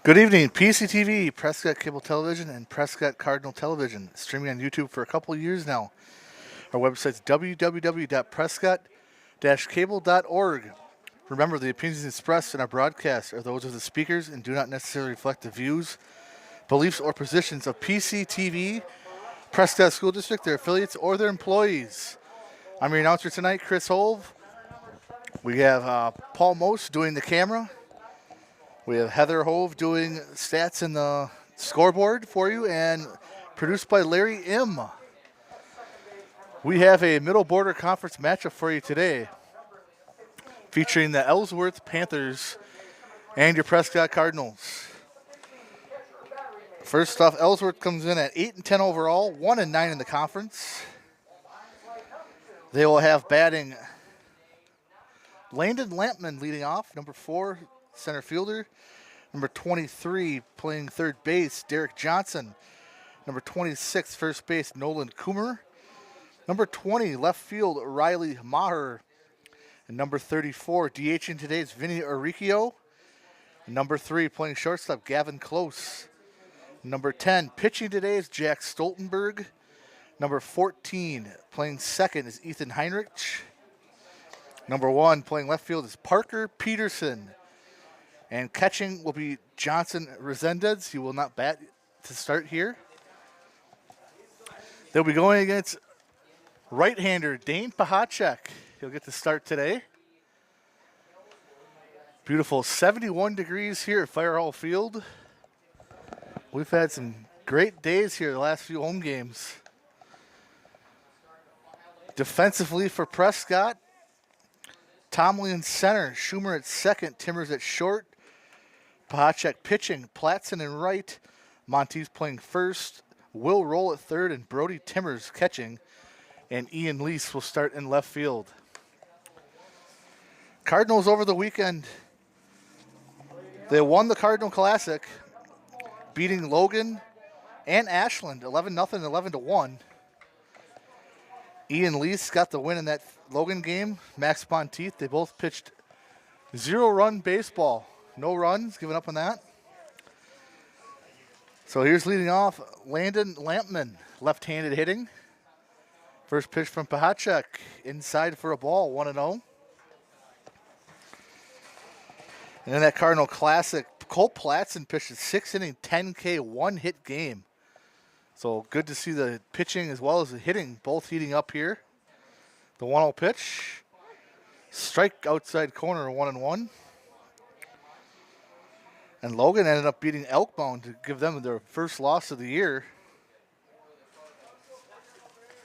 Good evening, PCTV, Prescott Cable Television, and Prescott Cardinal Television, streaming on YouTube for a couple of years now. Our website's www.prescott-cable.org. Remember, the opinions expressed in our broadcast are those of the speakers and do not necessarily reflect the views, beliefs, or positions of PCTV, Prescott School District, their affiliates, or their employees. I'm your announcer tonight, Chris Hove. We have Paul Most doing the camera. We have Heather Hove doing stats in the scoreboard for you, and produced by Larry M. We have a Middle Border Conference matchup for you today, featuring the Ellsworth Panthers and your Prescott Cardinals. First off, Ellsworth comes in at 8-10 overall, 1-9 in the conference. They will have batting Landon Lampman leading off, number 4 center fielder. Number 23 playing third base, Derek Johnson. Number 26 first base, Nolan Coomer. Number 20 left field, Riley Maher. And number 34 DHing today's Vinny Arricchio. Number 3 playing shortstop, Gavin Close. Number 10 pitching today is Jack Stoltenberg. Number 14 playing second is Ethan Heinrich. Number 1 playing left field is Parker Peterson. And catching will be Johnson Resendez. He will not bat to start here. They'll be going against right-hander Dane Pahacek. He'll get to start today. Beautiful 71 degrees here at Fire Hall Field. We've had some great days here the last few home games. Defensively for Prescott, Tomley in center, Schumer at second, Timmers at short. Pahacek pitching, Platson in right, Monteith playing first, Will Roll at third, and Brody Timmers catching, and Ian Lease will start in left field. Cardinals over the weekend, they won the Cardinal Classic, beating Logan and Ashland 11-0 and 11-1. Ian Lease got the win in that Logan game. Max Monteith, they both pitched 0-run baseball. No runs given up on that. So here's leading off Landon Lampman, left-handed hitting. First pitch from Pahacek, inside for a ball, 1-0. And then that Cardinal Classic, Cole Platson pitched a 6-inning, 10K, one-hit game. So good to see the pitching as well as the hitting both heating up here. The 1-0 pitch. Strike outside corner, 1-1. And Logan ended up beating Elkbound to give them their first loss of the year.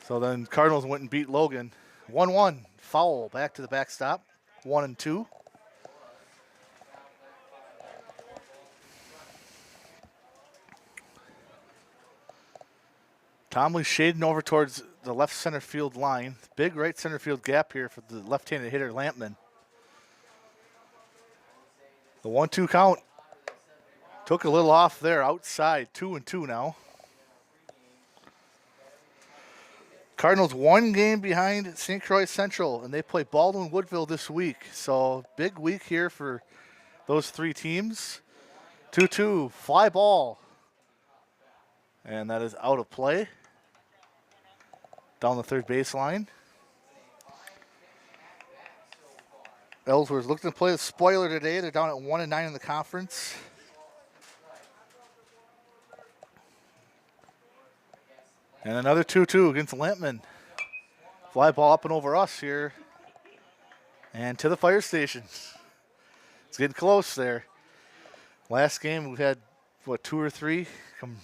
So then Cardinals went and beat Logan. 1-1, foul, back to the backstop, 1-2. Tomley shading over towards the left center field line. Big right center field gap here for the left-handed hitter Lampman. The 1-2 count. Took a little off there outside, 2-2 now. Cardinals one game behind St. Croix Central, and they play Baldwin Woodville this week. So big week here for those three teams. 2-2, fly ball. And that is out of play. Down the third baseline. Ellsworth looking to play the spoiler today. They're down at 1-9 in the conference. And another 2-2 against Lampman. Fly ball up and over us here. And to the fire station. It's getting close there. Last game we've had, what, 2 or 3? Come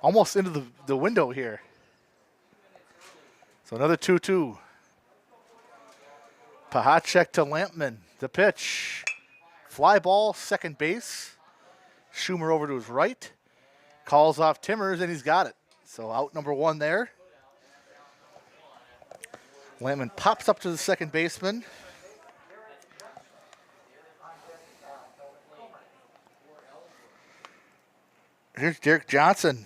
almost into the window here. So another 2-2. Pahacek to Lampman. The pitch. Fly ball, second base. Schumer over to his right. Calls off Timmers, and he's got it. So out number 1 there. Lampman pops up to the second baseman. Here's Derek Johnson.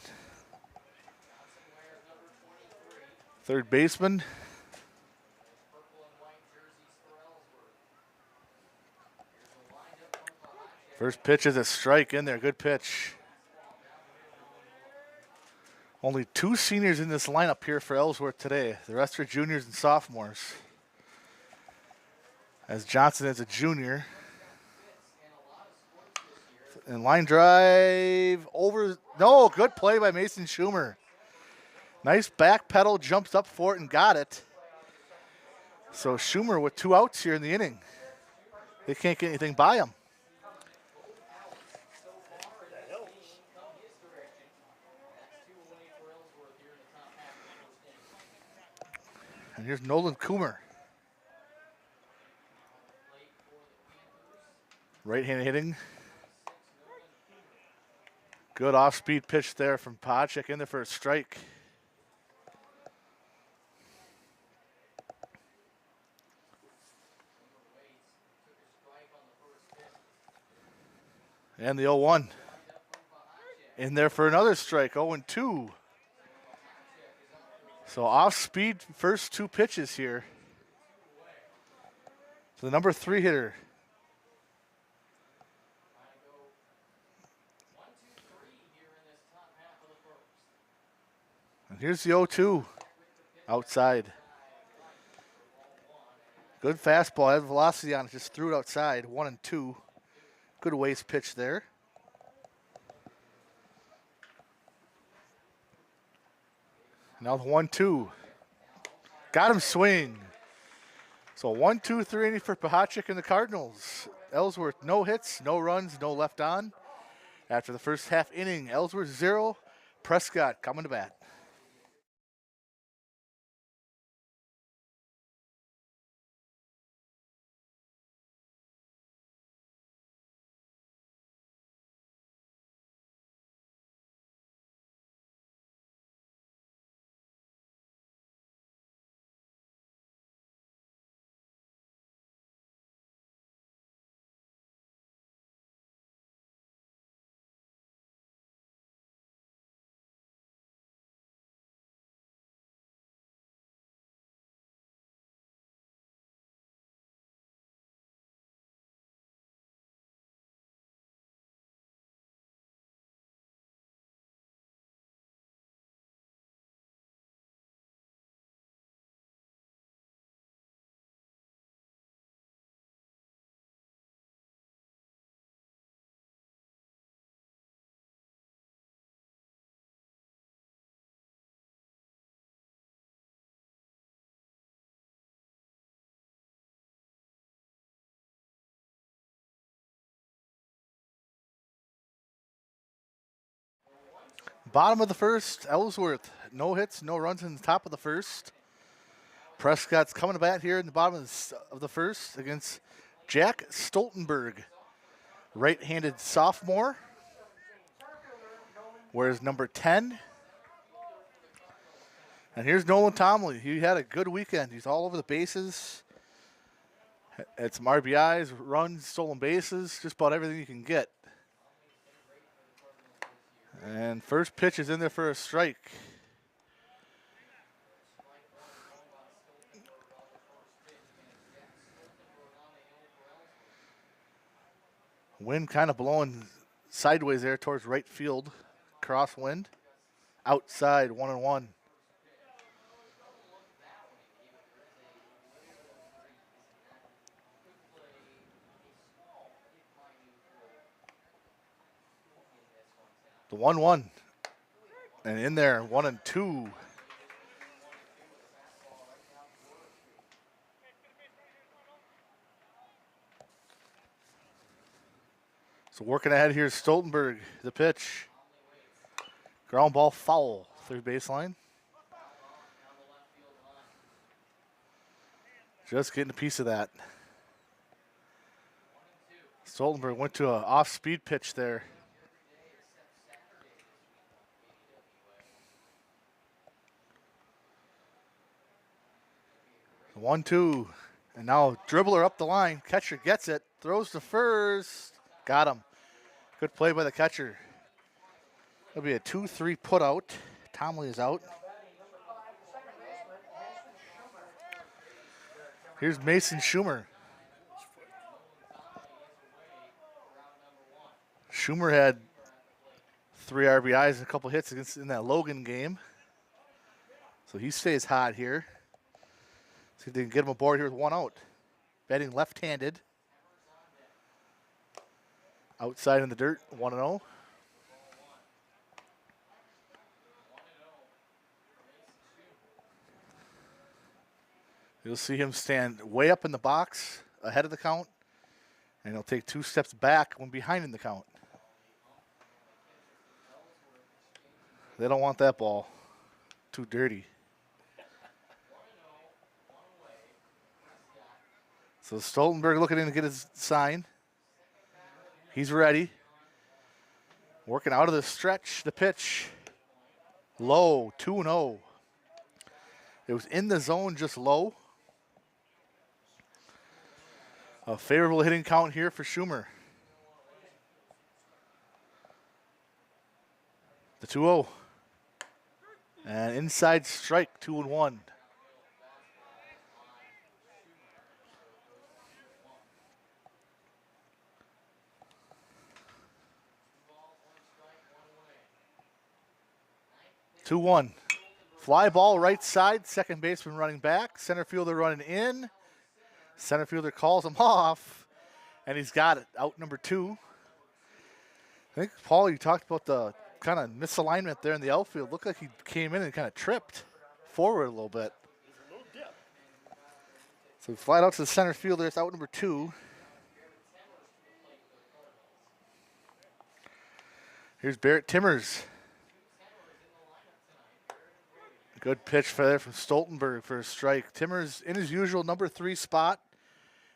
Third baseman. First pitch is a strike in there. Good pitch. Only 2 seniors in this lineup here for Ellsworth today. The rest are juniors and sophomores. As Johnson is a junior. And line drive over. No, good play by Mason Schumer. Nice back pedal, jumps up for it and got it. So Schumer with 2 outs here in the inning. They can't get anything by him. And here's Nolan Coomer. Right-handed hitting. Good off-speed pitch there from Podchik in there for a strike. And the 0-1. In there for another strike, 0-2. So off-speed first 2 pitches here. So the number 3 hitter. And here's the 0-2 outside. Good fastball, had velocity on it, just threw it outside, 1-2. Good waste pitch there. Now the 1-2. Got him swing. So 1-2-3 inning for Pahachik and the Cardinals. Ellsworth, no hits, no runs, no left on. After the first half inning, Ellsworth 0, Prescott coming to bat. Bottom of the first, Ellsworth, no hits, no runs in the top of the first. Prescott's coming to bat here in the bottom of the first against Jack Stoltenberg, right-handed sophomore. Whereas number 10. And here's Nolan Tomley. He had a good weekend. He's all over the bases. Had some RBIs, runs, stolen bases, just about everything you can get. And first pitch is in there for a strike. Wind kind of blowing sideways there towards right field. Crosswind. Outside, 1-1. The 1-1. And in there, 1-2. So working ahead here is Stoltenberg, the pitch. Ground ball foul, third baseline. Just getting a piece of that. Stoltenberg went to an off-speed pitch there. The 1-2. And now dribbler up the line. Catcher gets it. Throws to first. Got him. Good play by the catcher. It'll be a 2-3 put out. Tomley is out. Here's Mason Schumer. Schumer had 3 RBIs and a couple hits in that Logan game. So he stays hot here. See if they can get him aboard here with 1 out. Batting left-handed. Outside in the dirt, 1-0. You'll see him stand way up in the box, ahead of the count, and he'll take 2 steps back when behind in the count. They don't want that ball. Too dirty. So Stoltenberg looking in to get his sign. He's ready. Working out of the stretch, the pitch. Low, 2-0. It was in the zone, just low. A favorable hitting count here for Schumer. The 2-0. And inside strike, 2-1. Fly ball right side, second baseman running back, center fielder running in. Center fielder calls him off, and he's got it, out number 2. I think, Paul, you talked about the kind of misalignment there in the outfield. Looked like he came in and kind of tripped forward a little bit. So flied out to the center fielder, it's out number 2. Here's Barrett Timmers. Good pitch from Stoltenberg for a strike. Timmers in his usual number 3 spot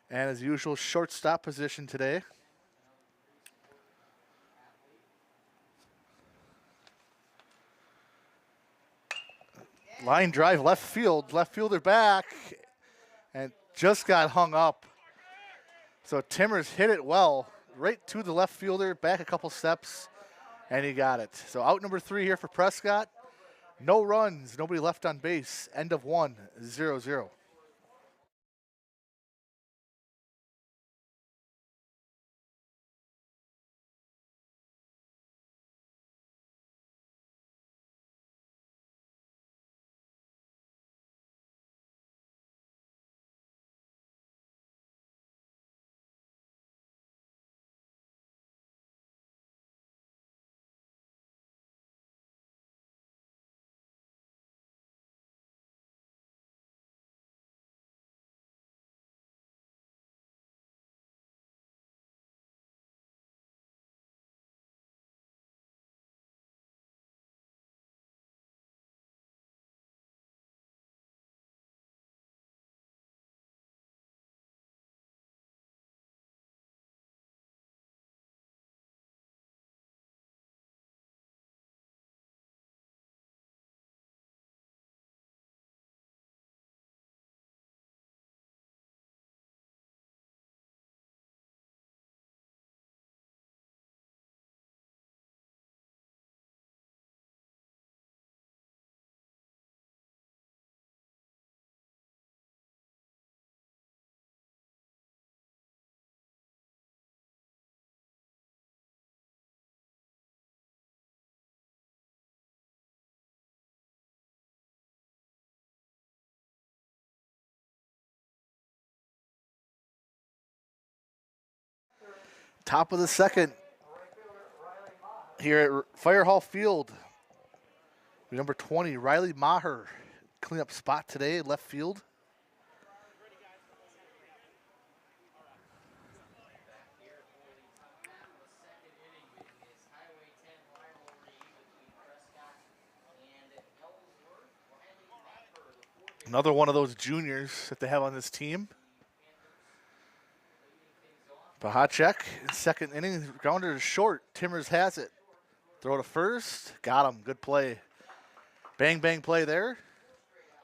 and his usual shortstop position today. Line drive left field, left fielder back, and just got hung up. So Timmers hit it well, right to the left fielder, back a couple steps, and he got it. So out number 3 here for Prescott. No runs, nobody left on base. End of 1, 0-0. Top of the second here at Fire Hall Field. Number 20, Riley Maher, clean up spot today, left field. Another one of those juniors that they have on this team. Pahacek, second inning, grounder to short. Timmers has it. Throw to first, got him, good play. Bang, bang play there.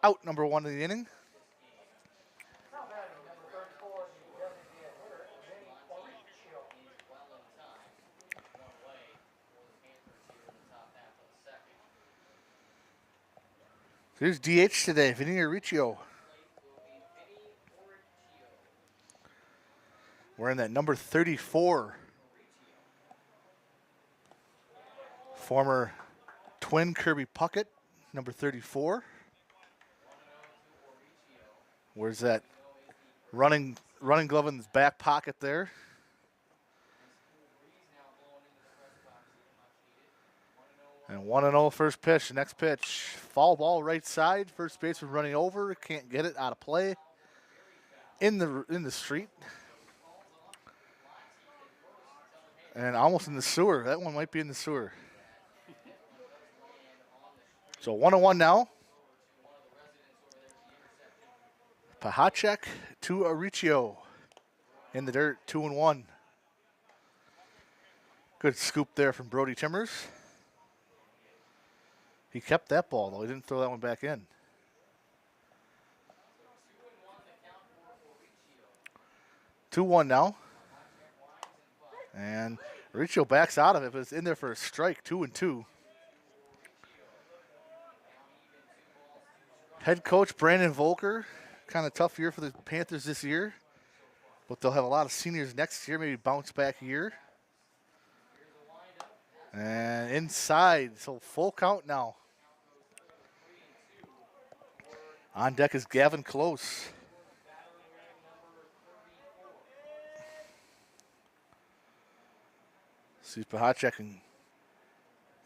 Out number 1 of the inning. Here's DH today, Vinny Riccio. Wearing that number 34. Former twin Kirby Puckett, number 34. Where's that running glove in his back pocket there? And 1-0 first pitch. Next pitch, foul ball right side. First baseman running over, can't get it, out of play. In the street. And almost in the sewer. That one might be in the sewer. So 1-1 now. Pahacek to Aricio. In the dirt, 2-1. Good scoop there from Brody Timmers. He kept that ball, though. He didn't throw that one back in. 2-1 now. And Aricio backs out of it, but it's in there for a strike, 2-2. Head coach Brandon Volker. Kind of tough year for the Panthers this year. But they'll have a lot of seniors next year, maybe bounce back year. And inside, so full count now. On deck is Gavin Close. See if Pahacek can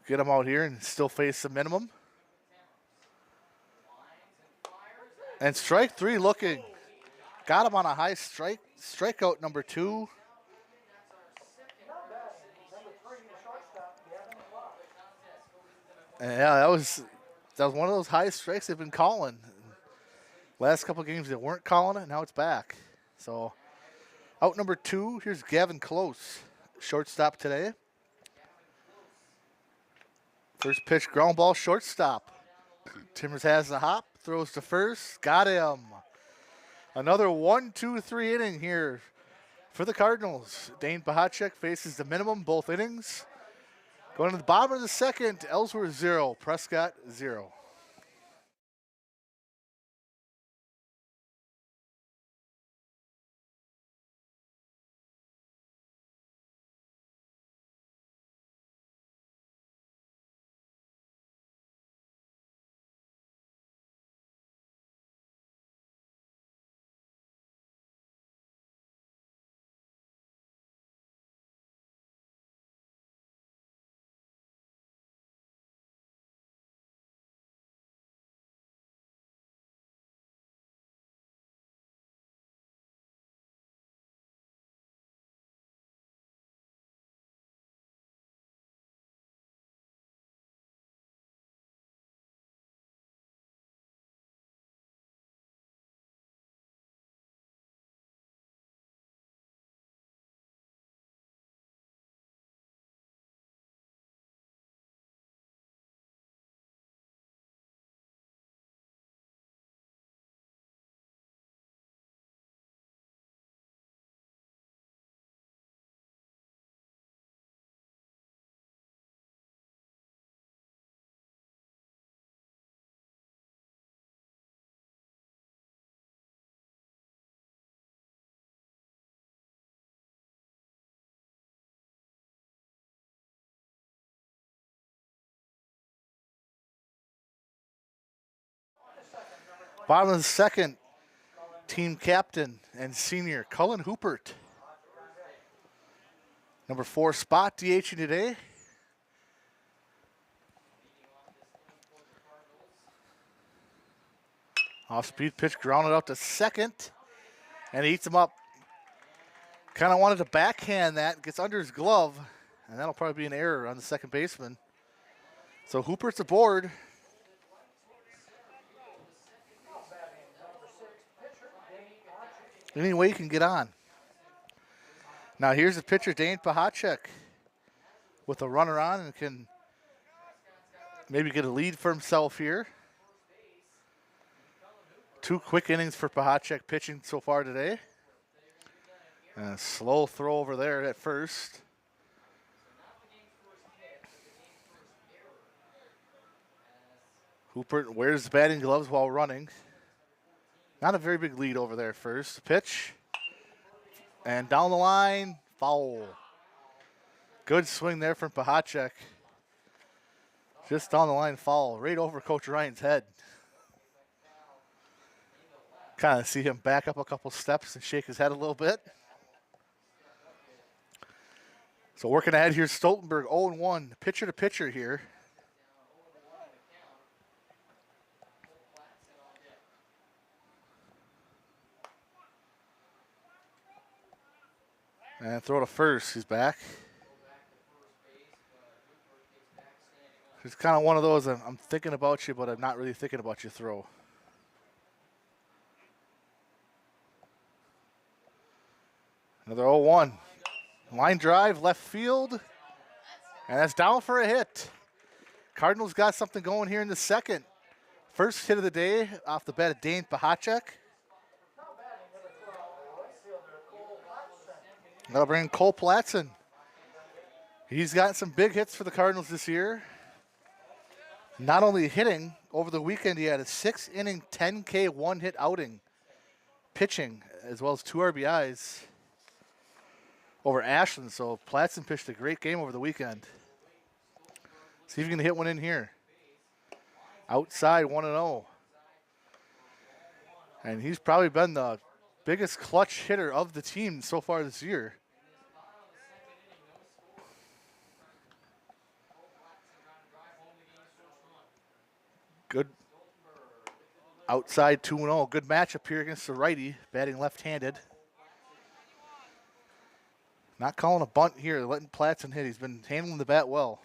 get him out here and still face the minimum. And strike three looking. Got him on a high strike. Strikeout number 2. And yeah, that was one of those high strikes they've been calling. Last couple of games they weren't calling it, now it's back. So out number 2, here's Gavin Close, shortstop today. First pitch, ground ball, shortstop. Timmers has the hop, throws to first, got him. Another 1-2-3 inning here for the Cardinals. Dane Pahacek faces the minimum both innings. Going to the bottom of the second, Ellsworth 0, Prescott 0. Bottom of the second, team captain and senior Cullen Hoopert. Number 4 spot DHing today. Off-speed pitch grounded out to second, and he eats him up. Kind of wanted to backhand that, gets under his glove, and that'll probably be an error on the second baseman. So Hoopert's aboard. Any way you can get on. Now here's the pitcher, Dane Pahacek, with a runner on and can maybe get a lead for himself here. 2 quick innings for Pahacek pitching so far today. And a slow throw over there at first. Hoopert wears the batting gloves while running. Not a very big lead over there at first. Pitch. And down the line, foul. Good swing there from Pahacek. Just on the line foul, right over Coach Ryan's head. Kind of see him back up a couple steps and shake his head a little bit. So working ahead here, Stoltenberg 0-1, pitcher to pitcher here. And throw to first, he's back. It's kind of one of those, I'm thinking about you, but I'm not really thinking about your throw. Another 0-1. Line drive, left field. And that's down for a hit. Cardinals got something going here in the second. First hit of the day off the bat of Dane Pahacek. That'll bring Cole Platson. He's got some big hits for the Cardinals this year. Not only hitting, over the weekend he had a 6-inning, 10K one-hit outing. Pitching, as well as 2 RBIs over Ashland. So Platson pitched a great game over the weekend. See if you can hit one in here. Outside 1-0. And he's probably been the biggest clutch hitter of the team so far this year. Good outside 2-0. Good matchup here against the righty, batting left-handed. Not calling a bunt here, letting Platson hit. He's been handling the bat well.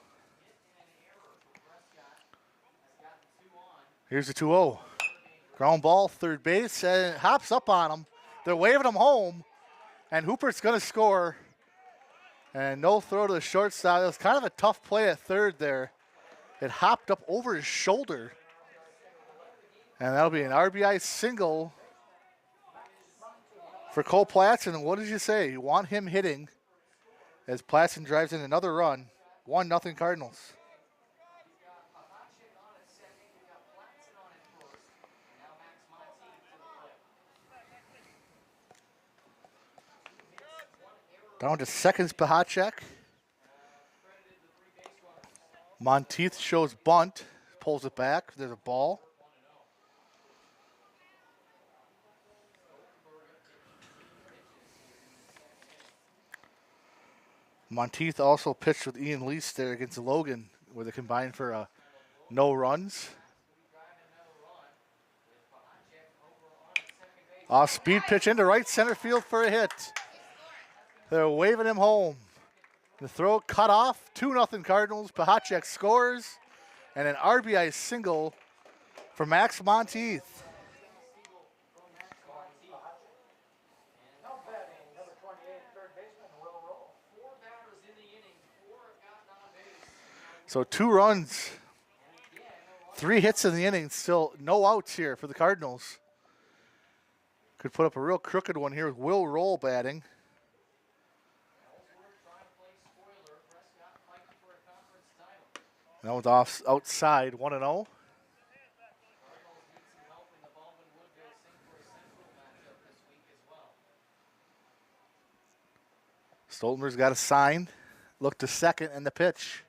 Here's the 2-0. Ground ball, third base, and hops up on him. They're waving him home, and Hooper's going to score. And no throw to the shortstop. It was kind of a tough play at third there. It hopped up over his shoulder. And that'll be an RBI single for Cole Platson. And what did you say? You want him hitting as Platson drives in another run. 1-0 Cardinals. Down to seconds, Pahacek. Monteith shows bunt, pulls it back. There's a ball. Monteith also pitched with Ian Lease there against Logan, where they combined for no runs. Off speed pitch into right center field for a hit. They're waving him home. The throw cut off. 2-0 Cardinals. Pahacek scores. And an RBI single for Max Monteith. So 2 runs, 3 hits in the inning. Still no outs here for the Cardinals. Could put up a real crooked one here with Will Roll batting. That one's outside, 1-0. Stoltenberg's got a sign. Look to second and the pitch.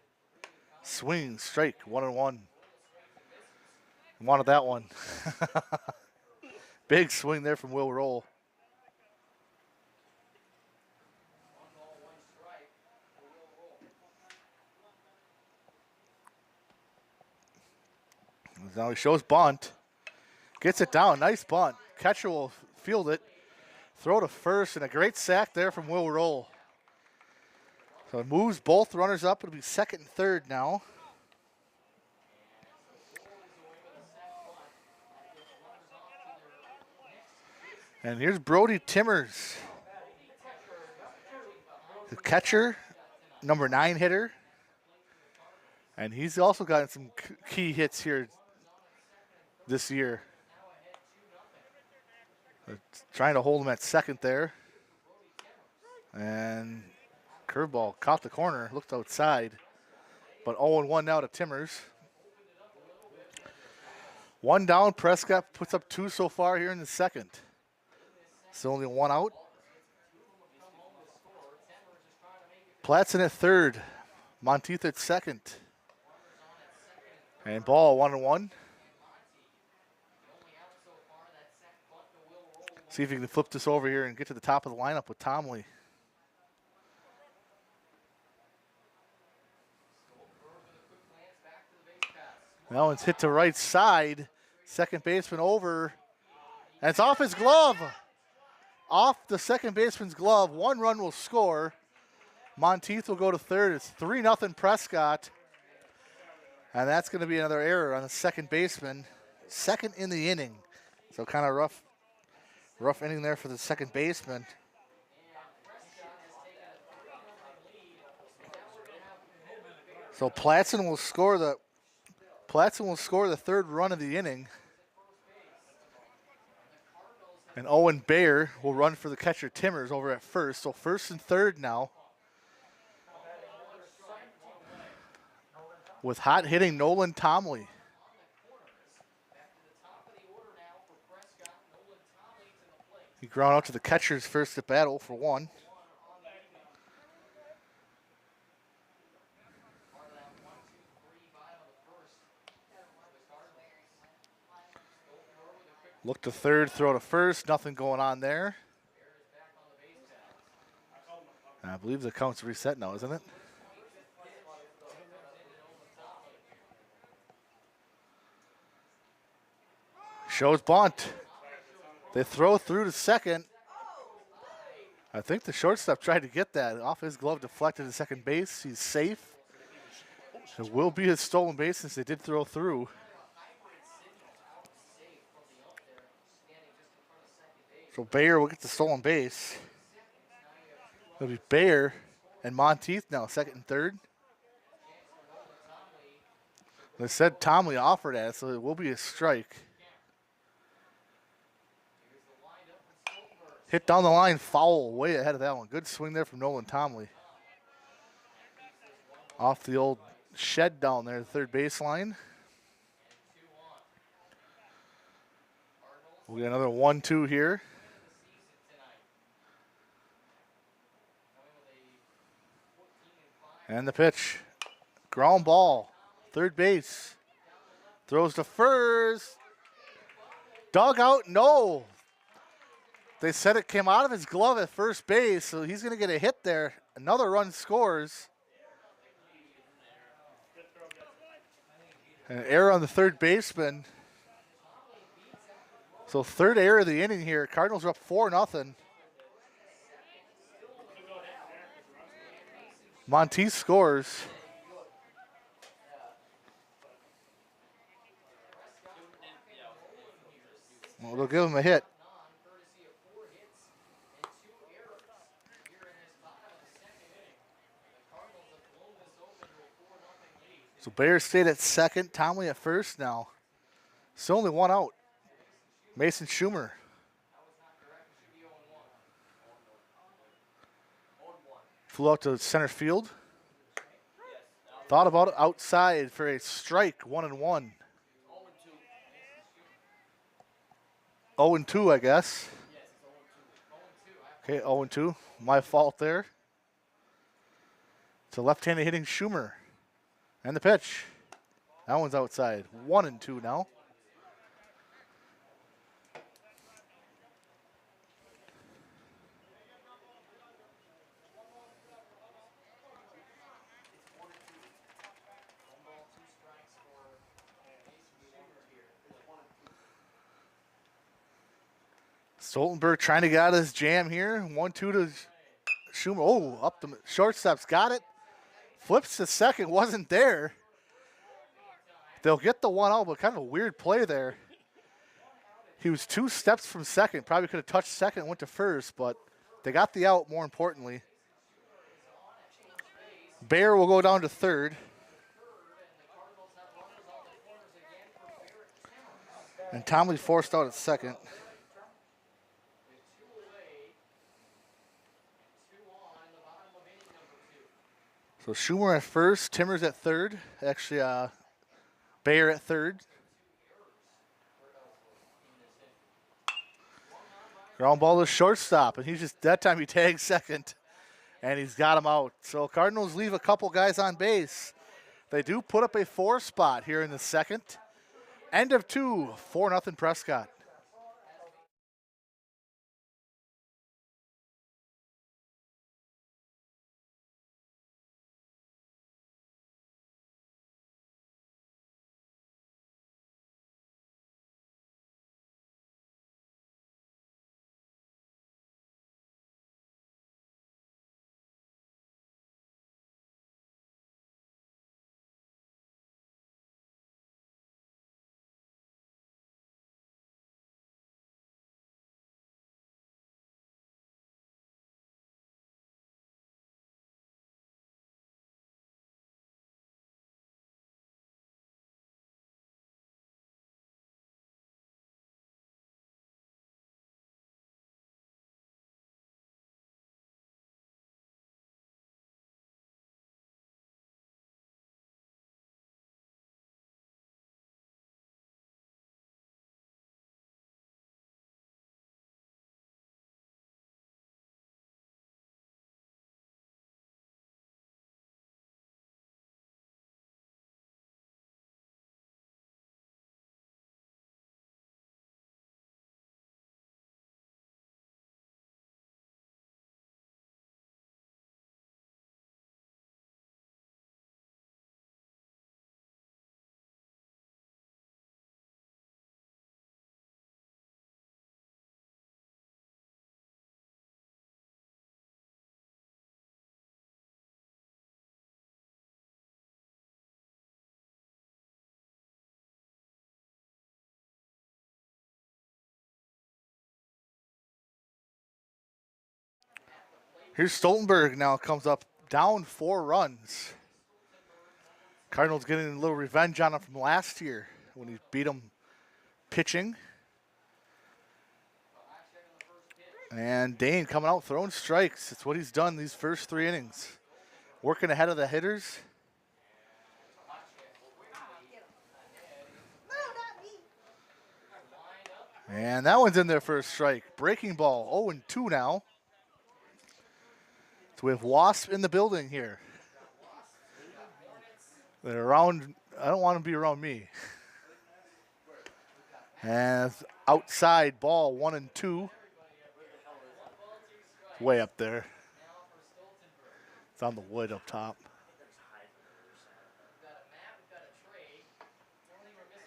Swing, strike, 1-1. Wanted that one. Big swing there from Will Roll. Now he shows bunt. Gets it down. Nice bunt. Catcher will field it. Throw to first, and a great sack there from Will Roll. So it moves both runners up. It'll be second and third now. And here's Brody Timmers, the catcher, number 9 hitter. And he's also gotten some key hits here this year. They're trying to hold him at second there. And curveball caught the corner, looked outside. But 0-1 now to Timmers. 1 down, Prescott puts up 2 so far here in the second. Still only 1 out. Platson at third. Monteith at second. And ball 1-1. See if you can flip this over here and get to the top of the lineup with Tomley. That one's hit to right side. Second baseman over. And it's off his glove. Off the second baseman's glove. 1 run will score. Monteith will go to third. It's 3-0 Prescott. And that's going to be another error on the second baseman. Second in the inning. So kind of rough inning there for the second baseman. So Platson will score the third run of the inning. And Owen Bayer will run for the catcher Timmers over at first. So first and third now. With hot hitting Nolan Tomley. He ground out to the catcher's first at bat, 0-for-1. Look to third, throw to first. Nothing going on there. I believe the count's reset now, isn't it? Shows bunt. They throw through to second. I think the shortstop tried to get that. Off his glove, deflected to second base. He's safe. It will be a stolen base since they did throw through. So Bayer will get the stolen base. It'll be Bayer and Monteith now, second and third. They said Tomley offered at it, so it will be a strike. Hit down the line, foul, way ahead of that one. Good swing there from Nolan Tomley. Off the old shed down there, third baseline. We'll get another 1-2 here. And the pitch. Ground ball. Third base. Throws to first. Dugout, no. They said it came out of his glove at first base, so he's going to get a hit there. Another run scores. An error on the third baseman. So third error of the inning here. Cardinals are up 4-0. Monteith scores. Well, they'll give him a hit. So Bayer stayed at second. Tomley at first now. Still only 1 out. Mason Schumer. Flew out to center field. Thought about it outside for a strike, 1-1. 0-2, I guess. Okay, 0-2. My fault there. It's a left-handed hitting Schumer. And the pitch. That one's outside. 1-2 now. Stoltenberg trying to get out of his jam here. 1-2 to Schumer. Oh, up the shortstop's got it. Flips to second, wasn't there. They'll get the 1 out, but kind of a weird play there. He was 2 steps from second. Probably could have touched second and went to first, but they got the out, more importantly. Bayer will go down to third. And Tomley forced out at second. So Schumer at first, Timmers at third. Actually, Bayer at third. Ground ball to shortstop, and that time he tags second, and he's got him out. So Cardinals leave a couple guys on base They do put up a 4 spot here in the second. End of 2, 4-0 Prescott. Here's Stoltenberg now comes up down 4 runs. Cardinals getting a little revenge on him from last year when he beat him pitching. And Dane coming out throwing strikes. It's what he's done these first 3 innings. Working ahead of the hitters. And that one's in there for a strike. Breaking ball, 0-2 now. So we have Wasp in the building here. They're around, I don't want to be around me. And outside ball, 1-2. Way up there. It's on the wood up top.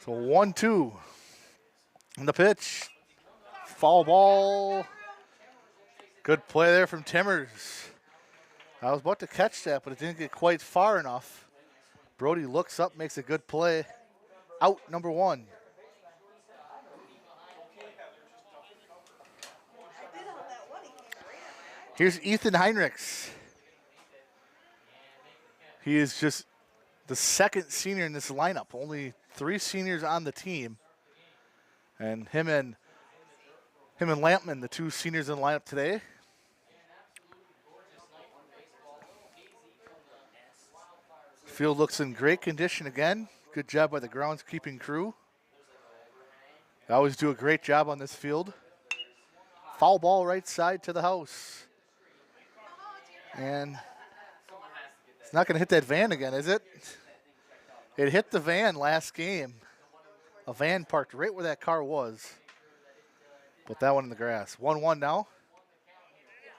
So 1-2. And the pitch. Foul ball. Good play there from Timmers. I was about to catch that, but it didn't get quite far enough. Brody looks up, makes a good play. Out number 1. Here's Ethan Heinrichs. He is just the second senior in this lineup. Only 3 seniors on the team. And him and Lampman, the 2 seniors in the lineup today. Field looks in great condition again. Good job by the groundskeeping crew. They always do a great job on this field. Foul ball right side to the house. And it's not going to hit that van again, is it? It hit the van last game. A van parked right where that car was. Put that one in the grass. 1-1 now.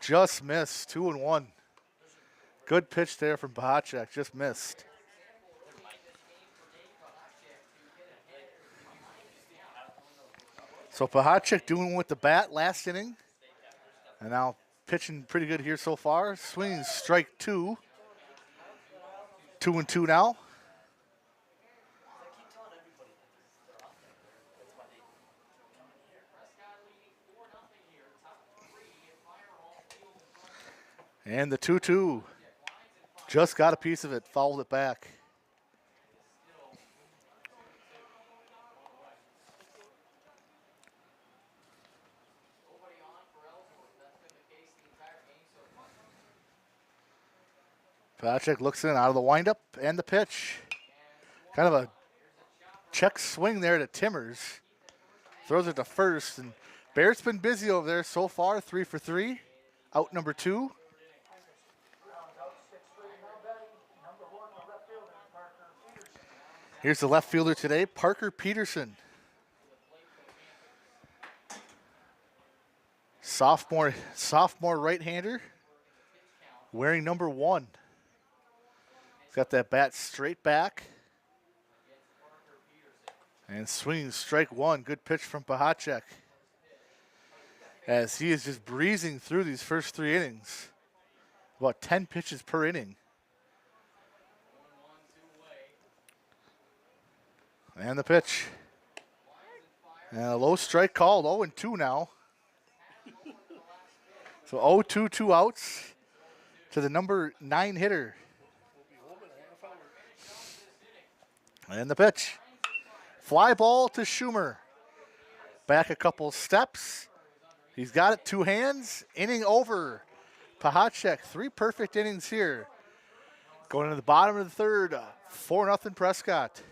Just missed. 2-1. Good pitch there from Bahacek. Just missed. So Bahacek doing with the bat last inning. And now pitching pretty good here so far. Swinging strike 2. 2-2 now. And the 2-2. Just got a piece of it, fouled it back. Patrick looks in out of the windup and the pitch. Kind of a check swing there to Timmers. Throws it to first, and Barrett's been busy over there so far, 3 for 3. Out number 2. Here's the left fielder today, Parker Peterson. Sophomore right-hander, wearing number 1. He's got that bat straight back. And swinging strike 1. Good pitch from Pahacek. As he is just breezing through these first 3 innings. About 10 pitches per inning. And the pitch. And a low strike called, 0-2 now. So 0-2, 2 outs to the number 9 hitter. And the pitch. Fly ball to Schumer. Back a couple steps. He's got it, 2 hands. Inning over. Pahacek, 3 perfect innings here. Going to the bottom of the 3rd, 4-0 Prescott.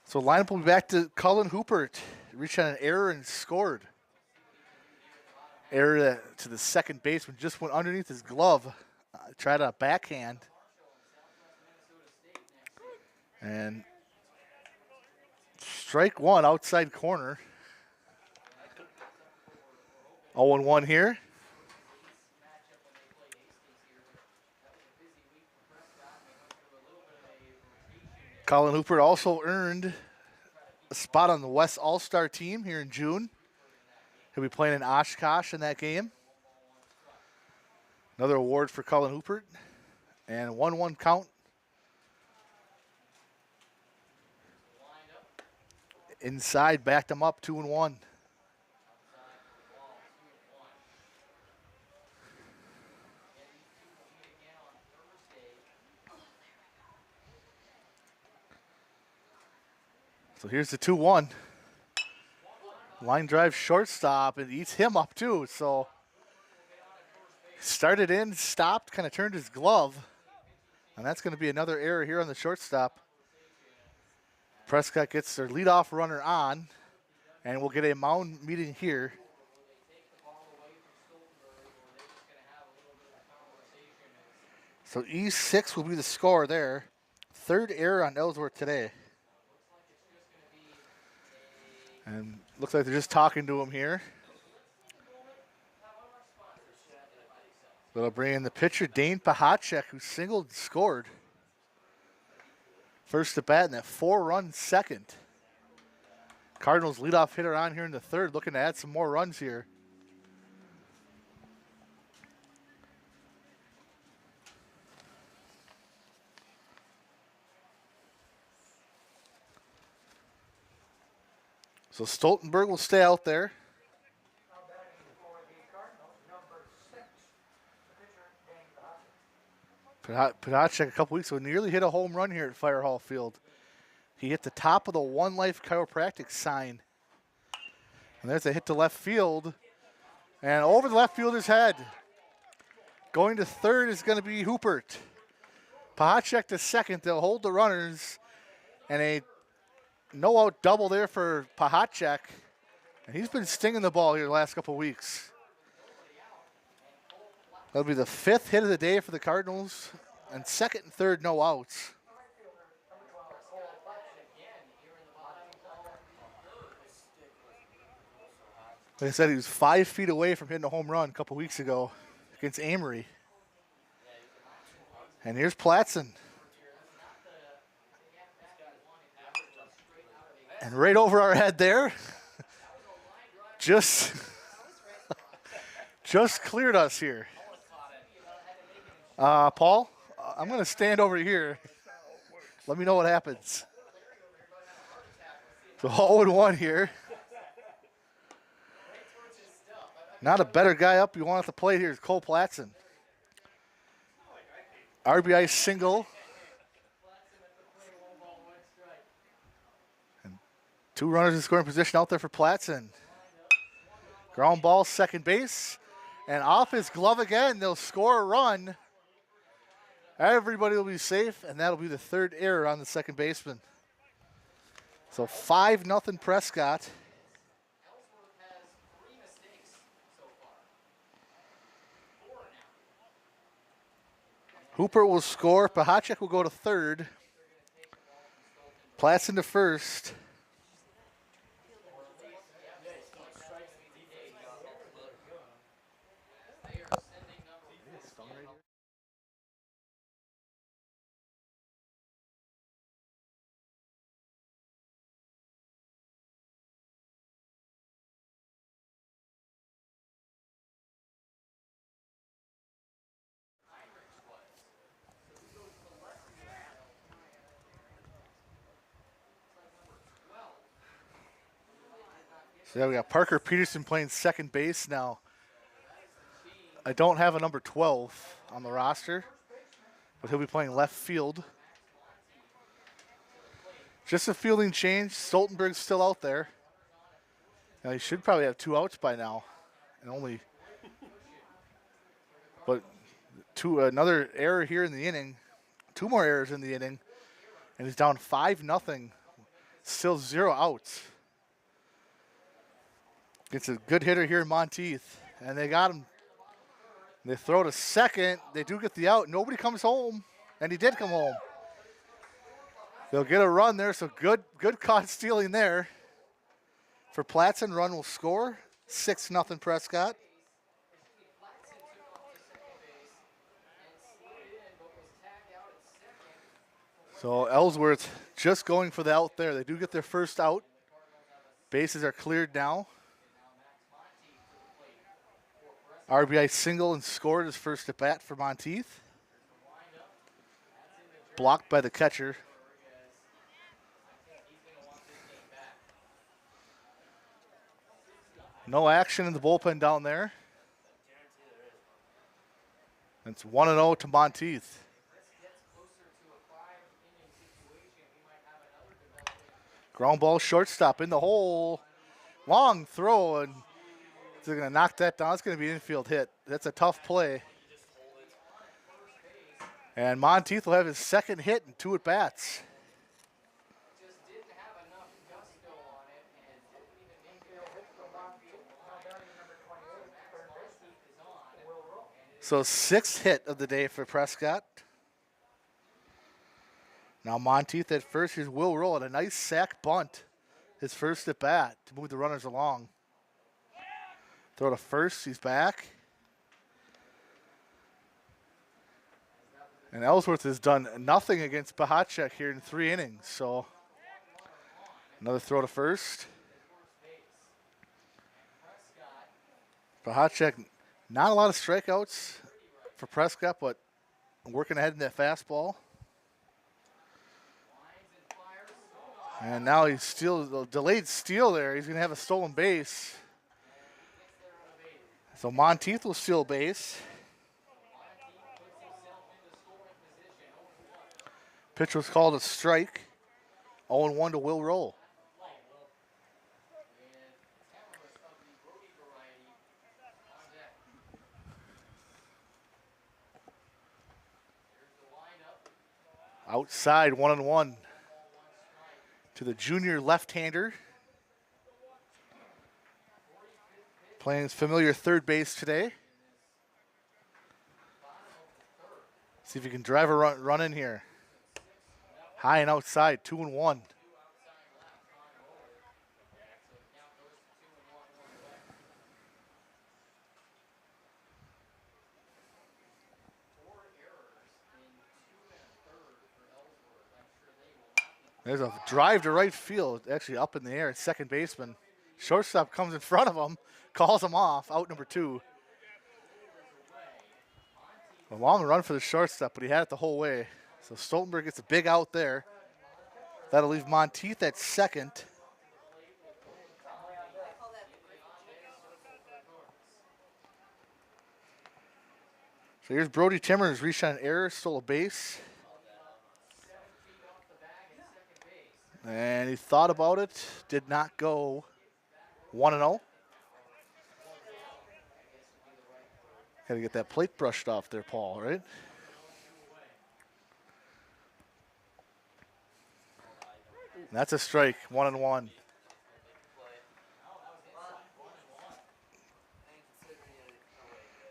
So lineup will be back to Cullen Hoopert. Reached on an error and scored. Error to the second baseman, just went underneath his glove. Tried a backhand. And strike 1, outside corner. 0-1 here. Colin Hooper also earned a spot on the West All-Star team here in June. He'll be playing in Oshkosh in that game. Another award for Colin Hooper. And 1-1 count. Inside, backed him up, 2-1. So here's the 2-1. Line drive shortstop, and eats him up too. So started in, stopped, kind of turned his glove. And that's going to be another error here on the shortstop. Prescott gets their leadoff runner on, and we'll get a mound meeting here. So E6 will be the score there. 3rd error on Ellsworth today. And looks like they're just talking to him here. They'll bring in the pitcher, Dane Pahacek, who singled and scored. First at bat in that 4-run second. Cardinals leadoff hitter on here in the 3rd, looking to add some more runs here. So Stoltenberg will stay out there. Pahacek a couple weeks ago nearly hit a home run here at Fire Hall Field. He hit the top of the One Life chiropractic sign. And there's a hit to left field. And over the left fielder's head. Going to 3rd is going to be Hoopert. Pahacek to 2nd. They'll hold the runners. And a no-out double there for Pahacek. And he's been stinging the ball here the last couple weeks. That'll be the 5th hit of the day for the Cardinals. And 2nd and 3rd no outs. Like I said, he was 5 feet away from hitting a home run a couple weeks ago against Amory. And here's Platson. And right over our head there, just cleared us here. Paul, I'm going to stand over here. Let me know what happens. So 0-1 here. Not a better guy up you want at the plate here is Cole Platson. RBI single. And 2 runners in scoring position out there for Platson. Ground ball, second base. And off his glove again, they'll score a run. Everybody will be safe, and that'll be the 3rd error on the second baseman. So 5-0 Prescott. Hooper will score. Pahacek will go to 3rd. Platson to 1st. So we got Parker Peterson playing second base now. I don't have a number 12 on the roster, but he'll be playing left field. Just a fielding change. Stoltenberg's still out there. Now he should probably have 2 outs by now, and but another error here in the inning. 2 more errors in the inning, and he's down 5-0. Still 0 outs. Gets a good hitter here in Monteith, and they got him. They throw to second. They do get the out. Nobody comes home, and he did come home. They'll get a run there, so good caught stealing there. For Platson, run will score. 6-0 Prescott. So Ellsworth just going for the out there. They do get their first out. Bases are cleared now. RBI single and scored his first at bat for Monteith. Blocked by the catcher. No action in the bullpen down there. It's 1-0 to Monteith. Ground ball, shortstop in the hole. Long throw, and they're going to knock that down. It's going to be an infield hit. That's a tough play. And Monteith will have his second hit in 2 at-bats. So 6th hit of the day for Prescott. Now Monteith at first. Here's Will Roll at a nice sack bunt. His first at bat to move the runners along. Throw to first. He's back. And Ellsworth has done nothing against Pahacek here in 3 innings. So another throw to first. Pahacek, not a lot of strikeouts for Prescott, but working ahead in that fastball. And now he's still delayed steal there. He's going to have a stolen base. So Monteith will steal base. Pitch was called a strike. 0-1 to Will Roll. Outside, 1-1 to the junior left-hander. Playing his familiar third base today. See if he can drive a run in here. High and outside, 2-1. There's a drive to right field, actually up in the air at second baseman. Shortstop comes in front of him, calls him off, out number 2. A long run for the shortstop, but he had it the whole way. So Stoltenberg gets a big out there. That'll leave Monteith at second. So here's Brody Timmers, reached on an error, stole a base. And he thought about it, did not go 1-0. Got to get that plate brushed off there, Paul, right? And that's a strike, 1-1.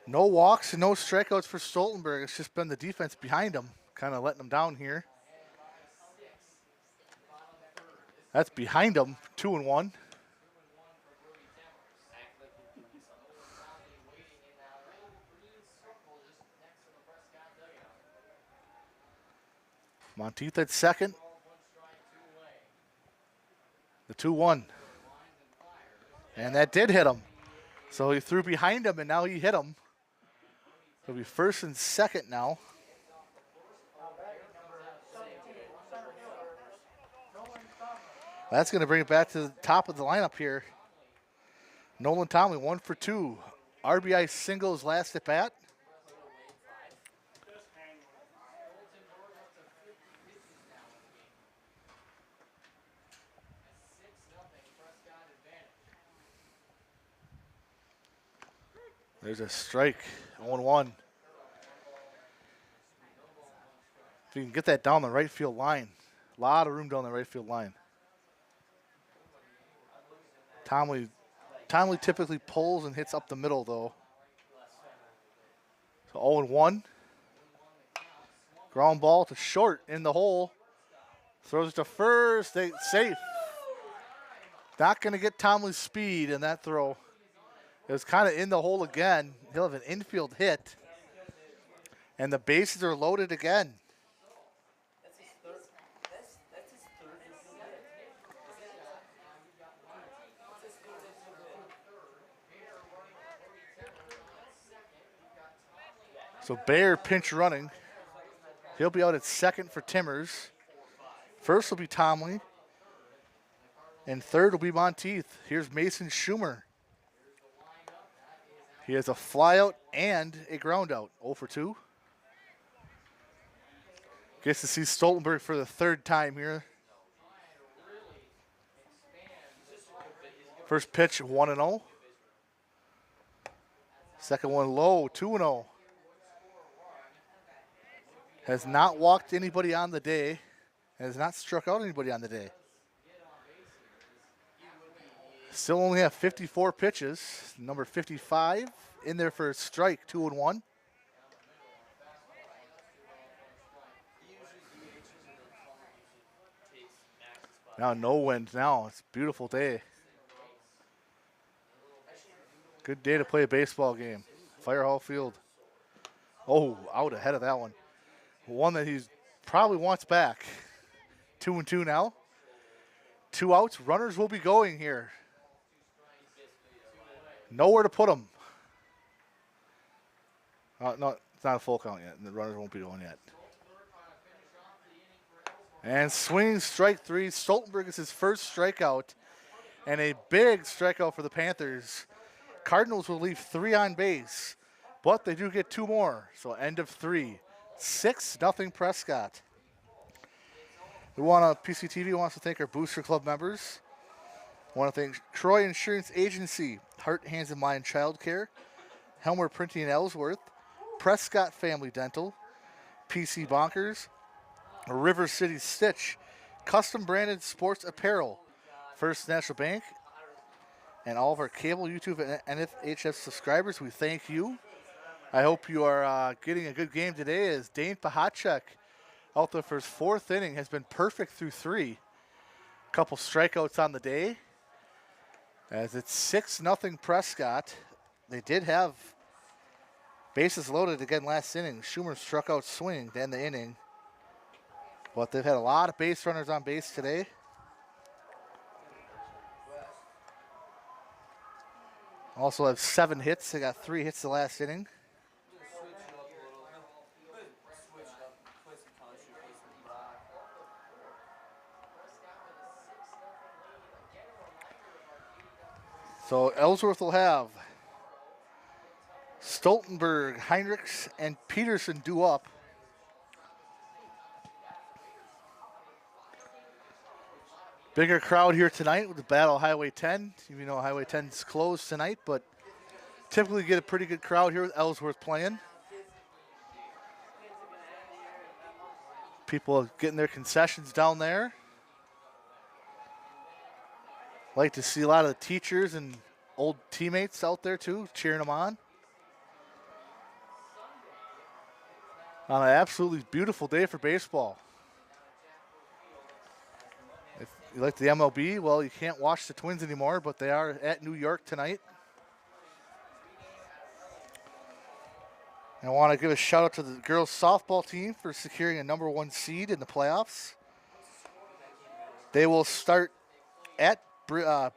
No walks and no strikeouts for Stoltenberg. It's just been the defense behind him, kind of letting him down here. That's behind him, 2-1. Monteith at second. The 2-1. And that did hit him. So he threw behind him, and now he hit him. It'll be first and second now. That's going to bring it back to the top of the lineup here. Nolan Tomlin, 1 for 2. RBI singles last at bat. There's a strike, 0-1. If you can get that down the right field line. A lot of room down the right field line. Tomley typically pulls and hits up the middle, though. So 0-1. Ground ball to short in the hole. Throws it to first. Safe. Not going to get Tomley's speed in that throw. It was kind of in the hole again. He'll have an infield hit. And the bases are loaded again. So Bayer pinch running. He'll be out at second for Timmers. First will be Tomley. And third will be Monteith. Here's Mason Schumer. He has a flyout and a ground out. 0 for 2. Gets to see Stoltenberg for the third time here. First pitch, 1-0. Second one low, 2-0. Has not walked anybody on the day. Has not struck out anybody on the day. Still only have 54 pitches. Number 55 in there for a strike, 2-1. Now no wind now. It's a beautiful day. Good day to play a baseball game. Fire Hall Field. Oh, out ahead of that one. One that he probably wants back. 2-2 now. 2 outs. Runners will be going here. Nowhere to put them. No, it's not a full count yet. The runners won't be going yet. And swinging strike 3. Stoltenberg is his first strikeout. And a big strikeout for the Panthers. Cardinals will leave 3 on base. But they do get 2 more. So end of 3. 6-0 Prescott. PCTV wants to thank our Booster Club members. I want to thank Troy Insurance Agency, Heart, Hands, and Mind Child Care, Helmer Printing in Ellsworth, Prescott Family Dental, PC Bonkers, River City Stitch, custom branded sports apparel, First National Bank, and all of our cable, YouTube, and NFHS subscribers. We thank you. I hope you are getting a good game today as Dane Pahacek out there for his 4th inning has been perfect through 3. Couple strikeouts on the day. As it's 6-0 Prescott. They did have bases loaded again last inning. Schumer struck out swinging to end the inning. But they've had a lot of base runners on base today. Also have 7 hits. They got 3 hits the last inning. So Ellsworth will have Stoltenberg, Heinrichs, and Peterson due up. Bigger crowd here tonight with the Battle Highway 10. Even though Highway 10 is closed tonight, but typically get a pretty good crowd here with Ellsworth playing. People getting their concessions down there. Like to see a lot of the teachers and old teammates out there too, cheering them on. On an absolutely beautiful day for baseball. If you like the MLB, well, you can't watch the Twins anymore, but they are at New York tonight. And I want to give a shout out to the girls softball team for securing a #1 seed in the playoffs. They will start at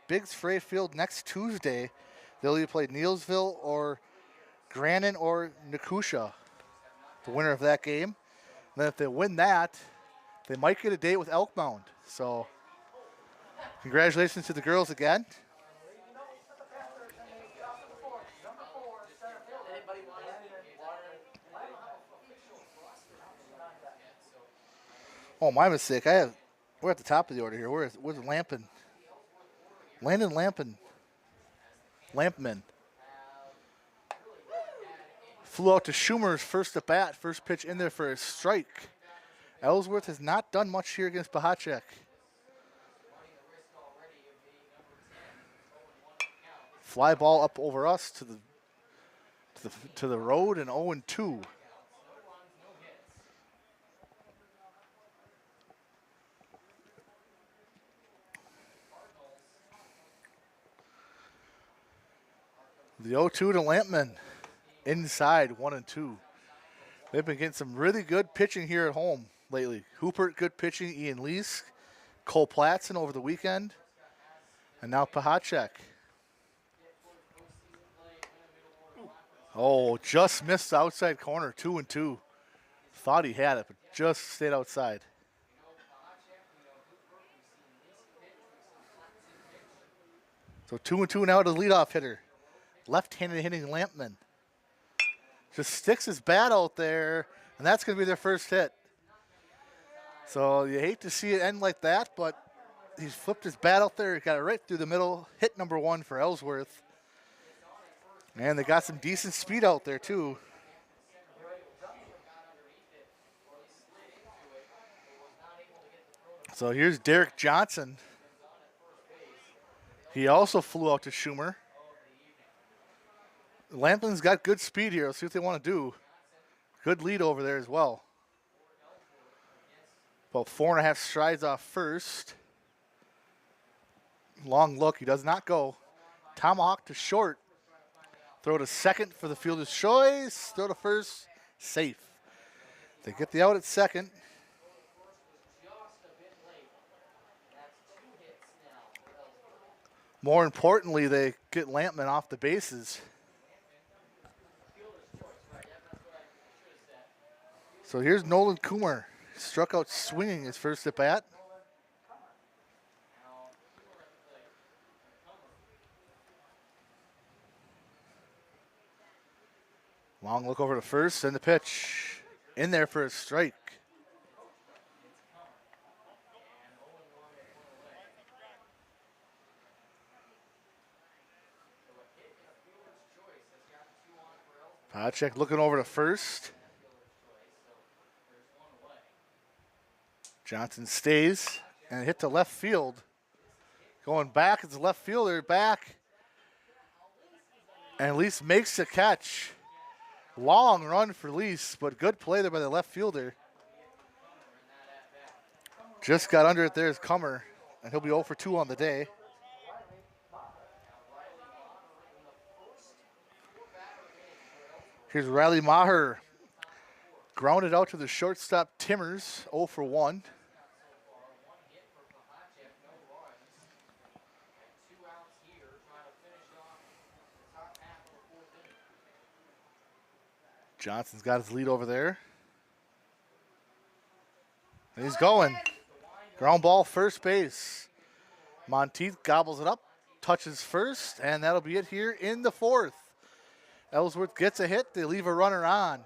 Biggs Frey Field next Tuesday. They'll either play Neelsville or Grannon or Nikusha, the winner of that game. And then if they win that, they might get a date with Elkmount. So congratulations to the girls again. Oh, my mistake. We're at the top of the order here. Where's Lampin? Landon Lampin. Lampman. Flew out to Schumer's first at bat. First pitch in there for a strike. Ellsworth has not done much here against Bahacek. Fly ball up over us to the road and 0-2. The 0-2 to Lampman. Inside 1-2. They've been getting some really good pitching here at home lately. Hoopert, good pitching. Ian Leask. Cole Platson over the weekend. And now Pahacek. Oh, just missed the outside corner. 2-2. Thought he had it, but just stayed outside. So 2-2 now to the leadoff hitter. Left-handed hitting Lampman. Just sticks his bat out there, and that's going to be their first hit. So you hate to see it end like that, but he's flipped his bat out there. He got it right through the middle. Hit #1 for Ellsworth. And they got some decent speed out there, too. So here's Derek Johnson. He also flew out to Schumer. Lampman's got good speed here. Let's see what they want to do. Good lead over there as well. About 4.5 strides off first. Long look. He does not go. Tomahawk to short. Throw to second for the fielder's choice. Throw to first. Safe. They get the out at second. More importantly, they get Lampman off the bases. So here's Nolan Coomer. Struck out swinging his first at bat. Long look over to first, and the pitch in there for a strike. Pacek looking over to first. Johnson stays and hit to left field. Going back, it's the left fielder back. And Lease makes the catch. Long run for Lease, but good play there by the left fielder. Just got under it there is Comer, and he'll be 0 for 2 on the day. Here's Riley Maher. Grounded out to the shortstop, Timmers, 0 for 1. Johnson's got his lead over there. And he's going. Ground ball, first base. Monteith gobbles it up, touches first, and that'll be it here in the 4th. Ellsworth gets a hit. They leave a runner on.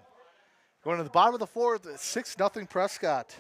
Going to the bottom of the 4th, 6-0 Prescott.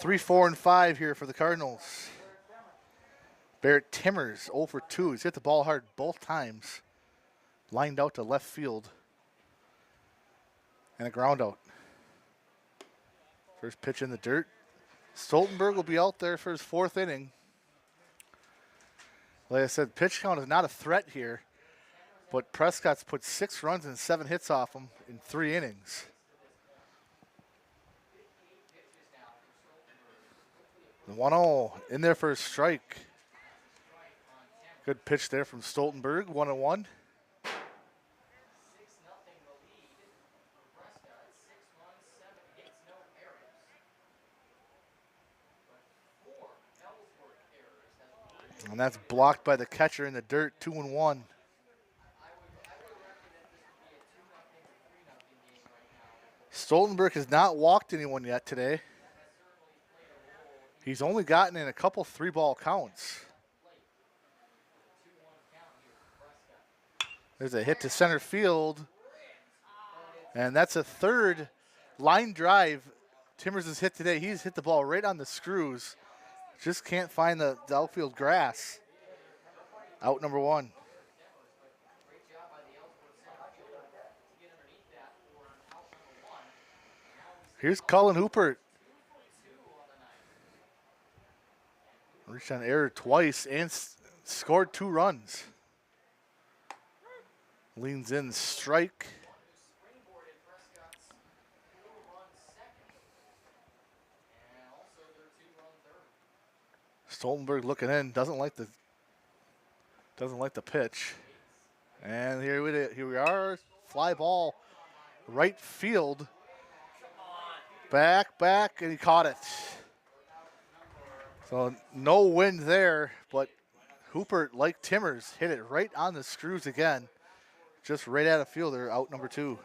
Three, 4, and 5 here for the Cardinals. Barrett Timmers, 0 for 2. He's hit the ball hard both times. Lined out to left field. And a ground out. First pitch in the dirt. Stoltenberg will be out there for his 4th inning. Like I said, pitch count is not a threat here. But Prescott's put 6 runs and 7 hits off him in 3 innings. The 1-0 in there for a strike. Good pitch there from Stoltenberg, 1-1. And that's blocked by the catcher in the dirt, 2-1. Stoltenberg has not walked anyone yet today. He's only gotten in a couple 3-ball counts. There's a hit to center field. And that's a 3rd line drive Timmers has hit today. He's hit the ball right on the screws. Just can't find the outfield grass. Out number 1. Here's Cullen Hoopert. Reached on error twice and scored 2 runs. Leans in, strike. Stoltenberg looking in, doesn't like the pitch. And here we are, fly ball, right field. Back, and he caught it. So no wind there, but Hoopert, like Timmers, hit it right on the screws again. Just right at a fielder, out number 2.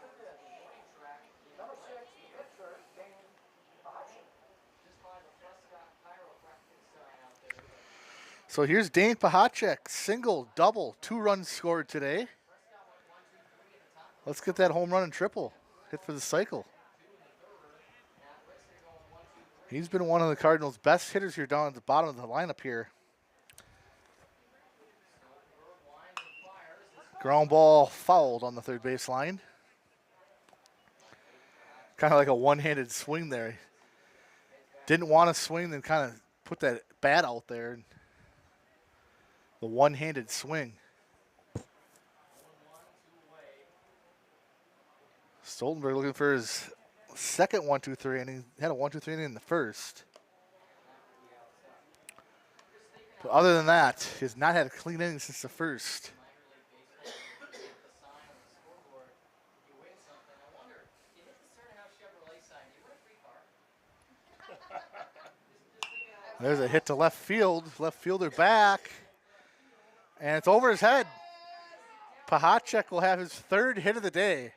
So here's Dane Pahacek, single, double, 2 runs scored today. Let's get that home run and triple. Hit for the cycle. He's been one of the Cardinals' best hitters here down at the bottom of the lineup here. Ground ball fouled on the 3rd base line. Kind of like a one-handed swing there. Didn't want to swing, then kind of put that bat out there. The one-handed swing. Stoltenberg looking for his second 1-2-3 inning. He had a 1-2-3 inning in the 1st. But other than that, he's not had a clean inning since the 1st. There's a hit to left field. Left fielder back. And it's over his head. Pahacek will have his third hit of the day.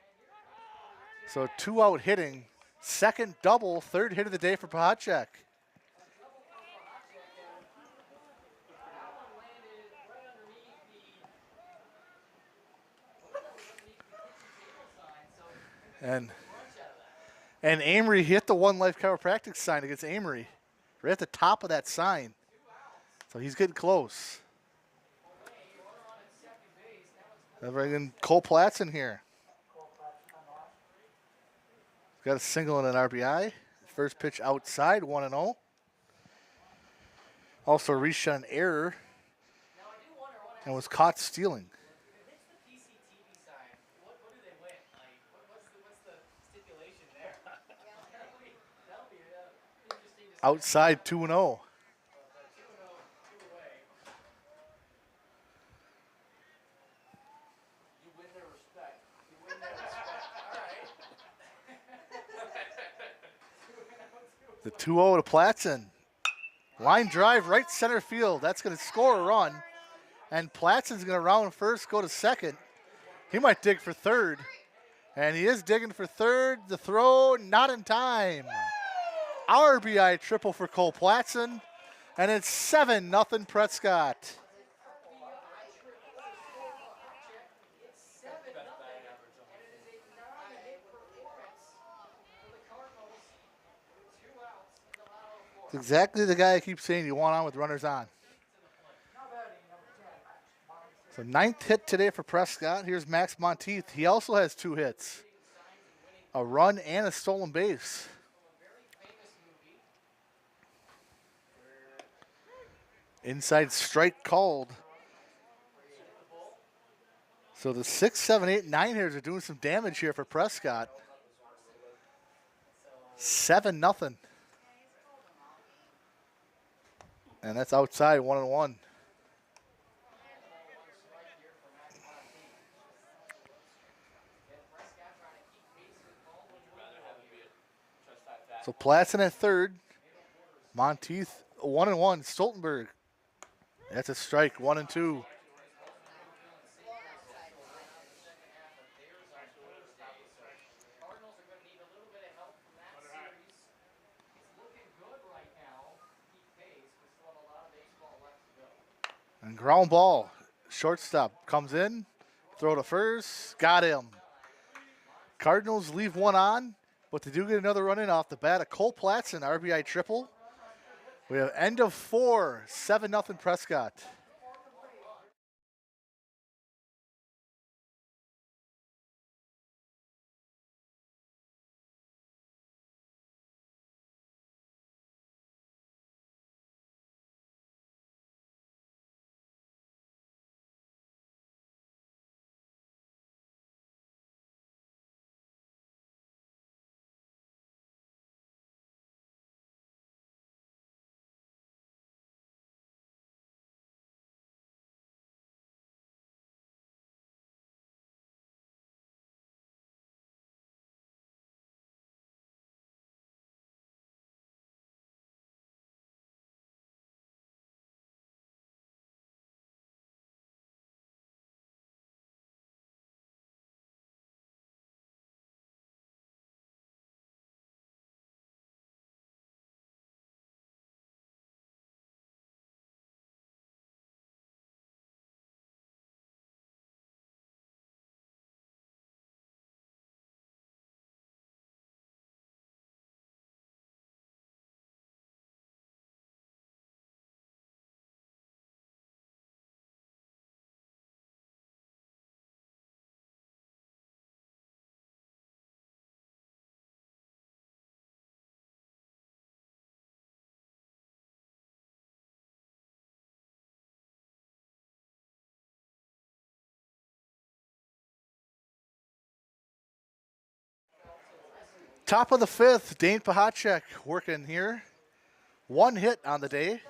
So 2-out hitting. Second double, third hit of the day for Pahacek. And Amory hit the One Life Chiropractic sign against Amory. Right at the top of that sign. So he's getting close. Bringing Cole Platts in here. Got a single and an RBI. First pitch outside, 1-0. Also reached on an error and was caught stealing. Outside, 2-0. The 2-0 to Platson. Line drive right center field. That's going to score a run. And Platson's going to round first, go to second. He might dig for third. And he is digging for third. The throw, not in time. RBI triple for Cole Platson. And it's 7-0 Prescott. It's exactly the guy I keep saying you want on with runners on. So 9th hit today for Prescott. Here's Max Monteith. He also has 2 hits. A run and a stolen base. Inside strike called. So the 6, 7, 8, 9 hitters are doing some damage here for Prescott. 7-0. And that's outside, 1-1. So Platson at third. Monteith 1-1. Stoltenberg. That's a strike, 1-2. And ground ball. Shortstop comes in. Throw to first. Got him. Cardinals leave one on, but they do get another run in off the bat. A Cole Platson RBI triple. We have end of 4, 7-0 Prescott. Top of the 5th, Dane Pahacek working here. 1 hit on the day.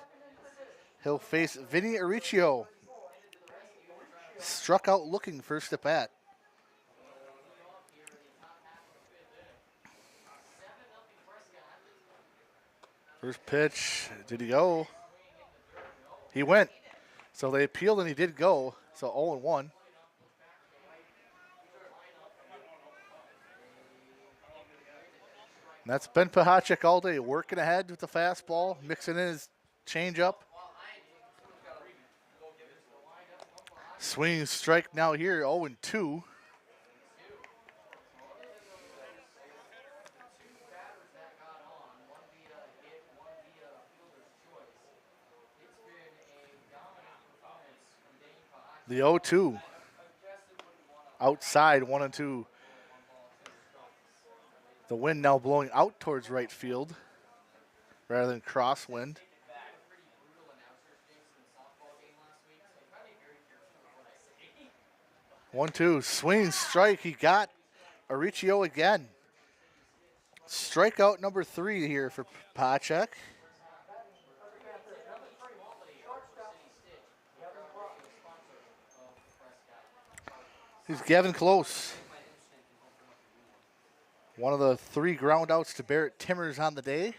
He'll face Vinny Arricchio. Struck out looking first at bat. First pitch, did he go? He went. So they appealed and he did go. So 0-1. And that's Ben Pahacek all day, working ahead with the fastball, mixing in his changeup. Swinging strike now here, 0-2. The 0-2. Outside, 1-2. The wind now blowing out towards right field rather than crosswind. 1-2. Swing strike. He got Aricio again. Strikeout number 3 here for Pahacek. He's Gavin Close. One of the 3 ground outs to Barrett Timmers on the day.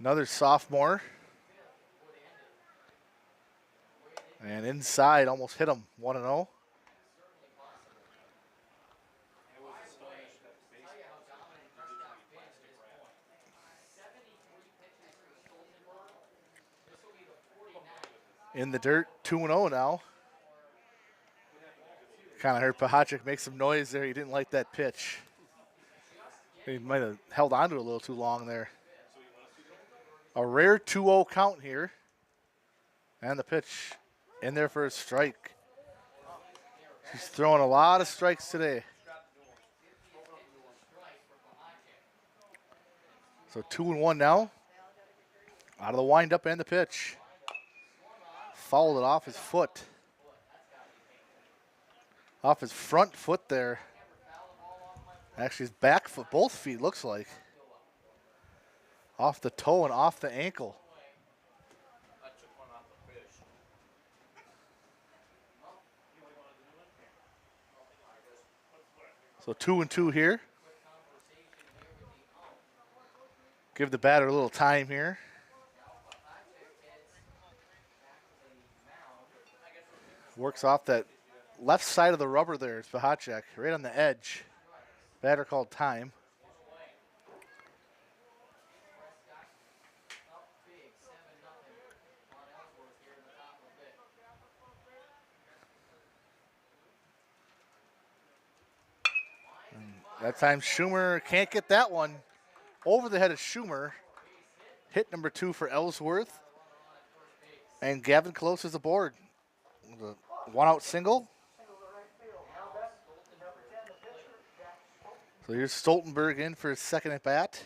Another sophomore. And inside, almost hit him, 1-0. In the dirt, 2-0 now. Kind of heard Pahacek make some noise there. He didn't like that pitch. He might have held on to it a little too long there. A rare 2-0 count here. And the pitch in there for a strike. He's throwing a lot of strikes today. So 2-1 now. Out of the windup and the pitch. Fouled it off his foot. Off his front foot there. Actually, his back foot, both feet looks like. Off the toe and off the ankle. So 2-2 here. Give the batter a little time here. Works off that left side of the rubber there. It's Pahacek, right on the edge. Batter called time. And that time Schumer can't get that one over the head of Schumer. Hit number 2 for Ellsworth. And Gavin Close is aboard. The 1-out single. So here's Stoltenberg in for his second at bat.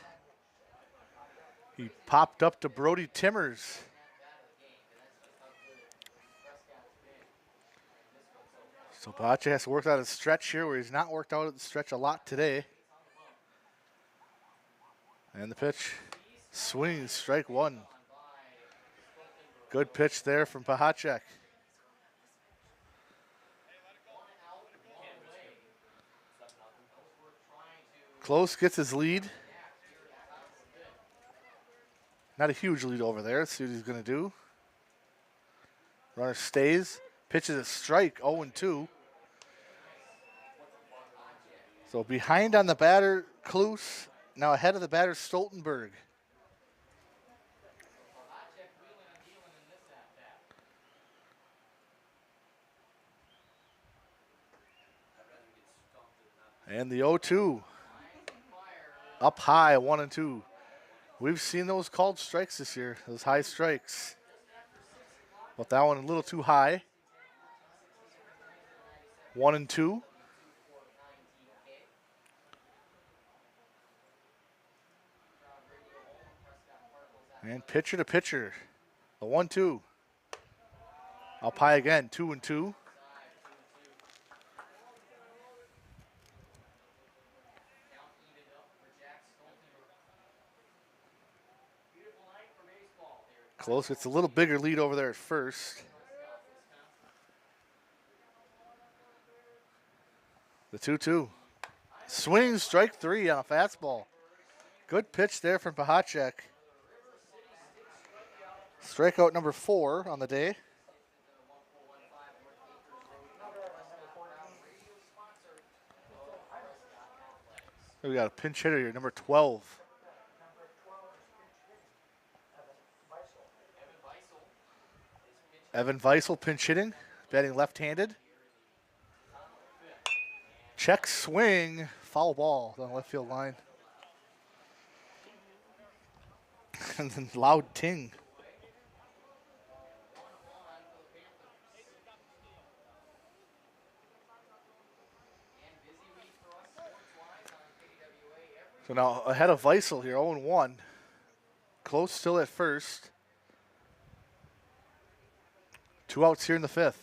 He popped up to Brody Timmers. So Pahacek has to work out a stretch here where he's not worked out at the stretch a lot today. And the pitch. Swing, strike 1. Good pitch there from Pahacek. Close gets his lead. Not a huge lead over there. Let's see what he's going to do. Runner stays. Pitches a strike, 0-2. So behind on the batter, Klus. Now ahead of the batter, Stoltenberg. And the 0-2. Up high, 1-2. We've seen those called strikes this year, those high strikes. But that one a little too high. 1-2. And pitcher to pitcher. The 1-2. Up high again, 2-2. Close. It's a little bigger lead over there at first. The 2-2. Swing, strike 3 on a fastball. Good pitch there from Pahacek. Strikeout number 4 on the day. We got a pinch hitter here, number 12. Evan Weissel pinch hitting, batting left-handed. Check swing, foul ball down the left field line. And then loud ting. So now ahead of Weissel here, 0-1. Close still at first. 2 outs here in the 5th.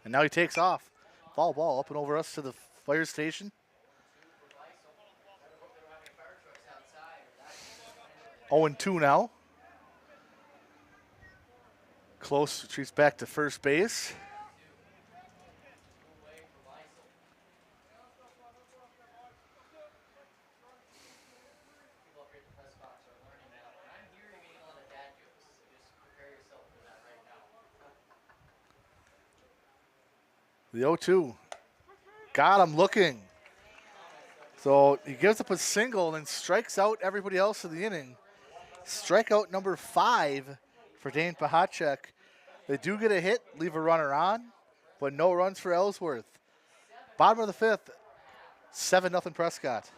And now he takes off. Foul ball up and over us to the fire station. 0-2 now. Close retreats back to first base. The 0-2. Got him looking. So he gives up a single and then strikes out everybody else in the inning. Strikeout number 5 for Dane Pahacek. They do get a hit, leave a runner on, but no runs for Ellsworth. Bottom of the 5th, 7-0 Prescott.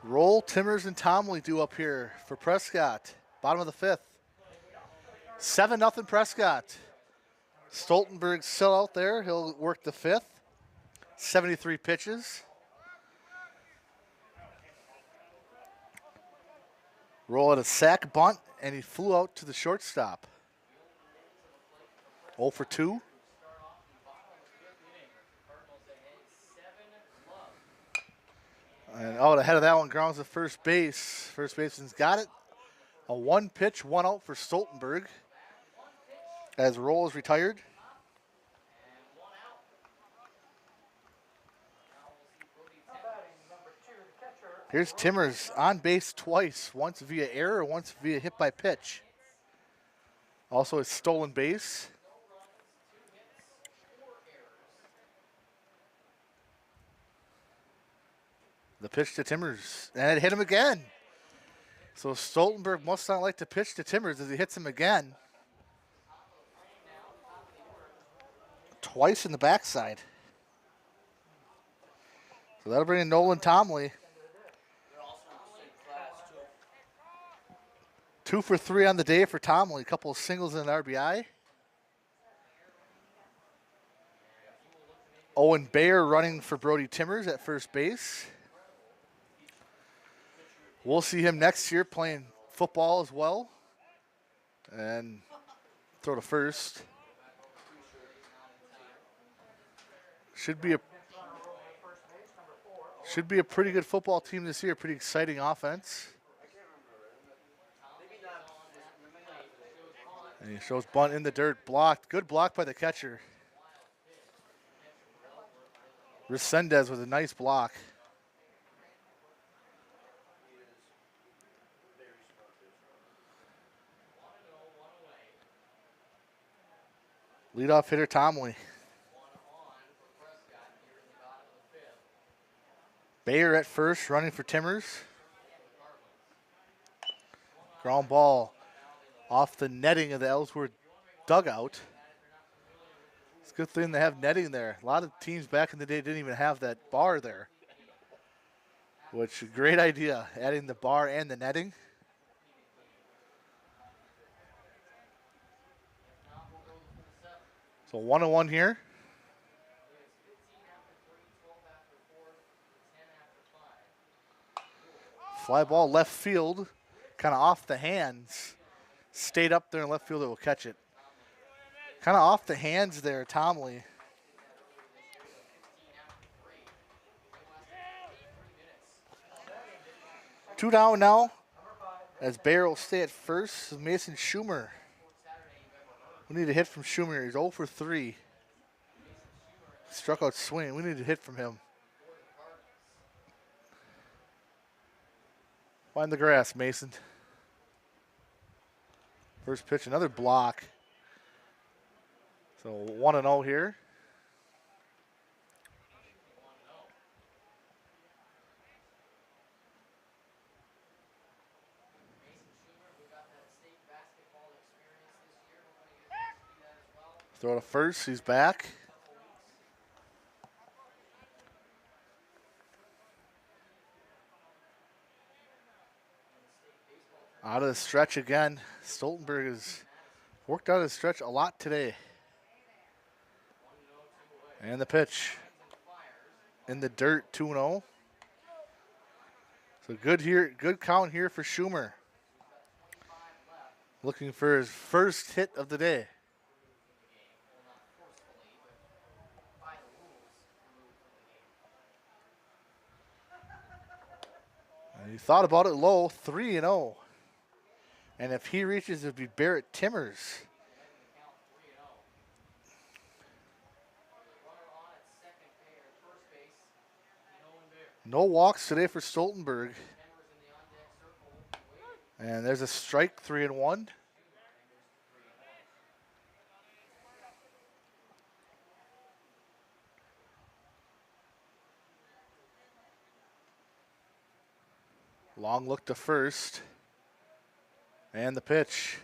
Roll, Timmers, and Tomley do up here for Prescott. Bottom of the 5th. 7-0 Prescott. Stoltenberg's still out there. He'll work the 5th. 73 pitches. Roll at a sack bunt, and he flew out to the shortstop. 0 for 2. And out ahead of that one, grounds to first base. First baseman's got it. A 1-pitch, 1 out for Stoltenberg as Roll is retired. Here's Timmers on base twice, once via error, once via hit by pitch. Also a stolen base. The pitch to Timmers, and it hit him again. So Stoltenberg must not like to pitch to Timmers as he hits him again. Twice in the backside. So that'll bring in Nolan Tomley. 2 for 3 on the day for Tomley. A couple of singles and an RBI. Owen Bayer running for Brody Timmers at first base. We'll see him next year playing football as well. And throw to first. Should be a pretty good football team this year. Pretty exciting offense. And he shows bunt in the dirt, blocked. Good block by the catcher. Resendez with a nice block. Leadoff hitter Tomley. Bayer at first, running for Timmers. Ground ball off the netting of the Ellsworth dugout. It's a good thing they have netting there. A lot of teams back in the day didn't even have that bar there. Which, great idea, adding the bar and the netting. So 1-1 here. Fly ball left field, kind of off the hands. Stayed up there in left field, it will catch it. Kind of off the hands there, Tomley. Two down now, as Bayer will stay at first. Mason Schumer. We need a hit from Schumer. He's 0 for 3. Struck out swing. We need a hit from him. Find the grass, Mason. First pitch, another block. So 1-0 here. Throw to first, he's back. Out of the stretch again. Stoltenberg has worked out of the stretch a lot today. And the pitch in the dirt, 2-0. So good count here for Schumer. Looking for his first hit of the day. And he thought about it low, 3-0. And if he reaches, it'd be Barrett Timmers. No walks today for Stoltenberg. And there's a strike, 3-1. Long look to first. And the pitch.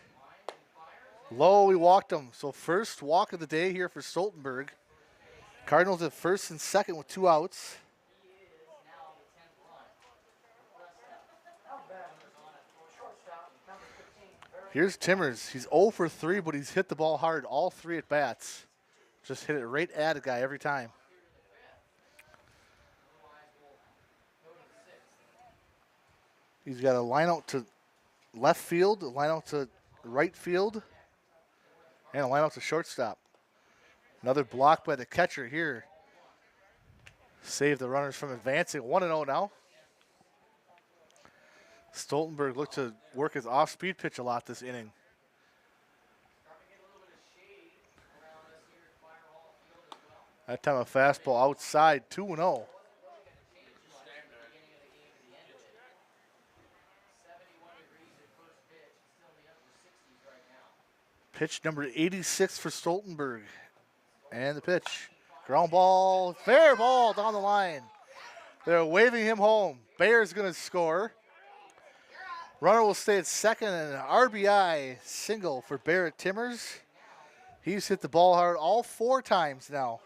Low, we walked him. So first walk of the day here for Stoltenberg. Cardinals at first and second with 2 outs. Here's Timmers. He's 0 for 3, but he's hit the ball hard all 3 at bats. Just hit it right at a guy every time. He's got a line out to left field, a line out to right field, and a line out to shortstop. Another block by the catcher here. Save the runners from advancing. 1-0 now. Stoltenberg looked to work his off-speed pitch a lot this inning. That time a fastball outside, 2-0. Pitch number 86 for Stoltenberg. And the pitch. Ground ball, fair ball down the line. They're waving him home. Bayer's going to score. Runner will stay at second, and an RBI single for Barrett Timmers. He's hit the ball hard all 4 times now.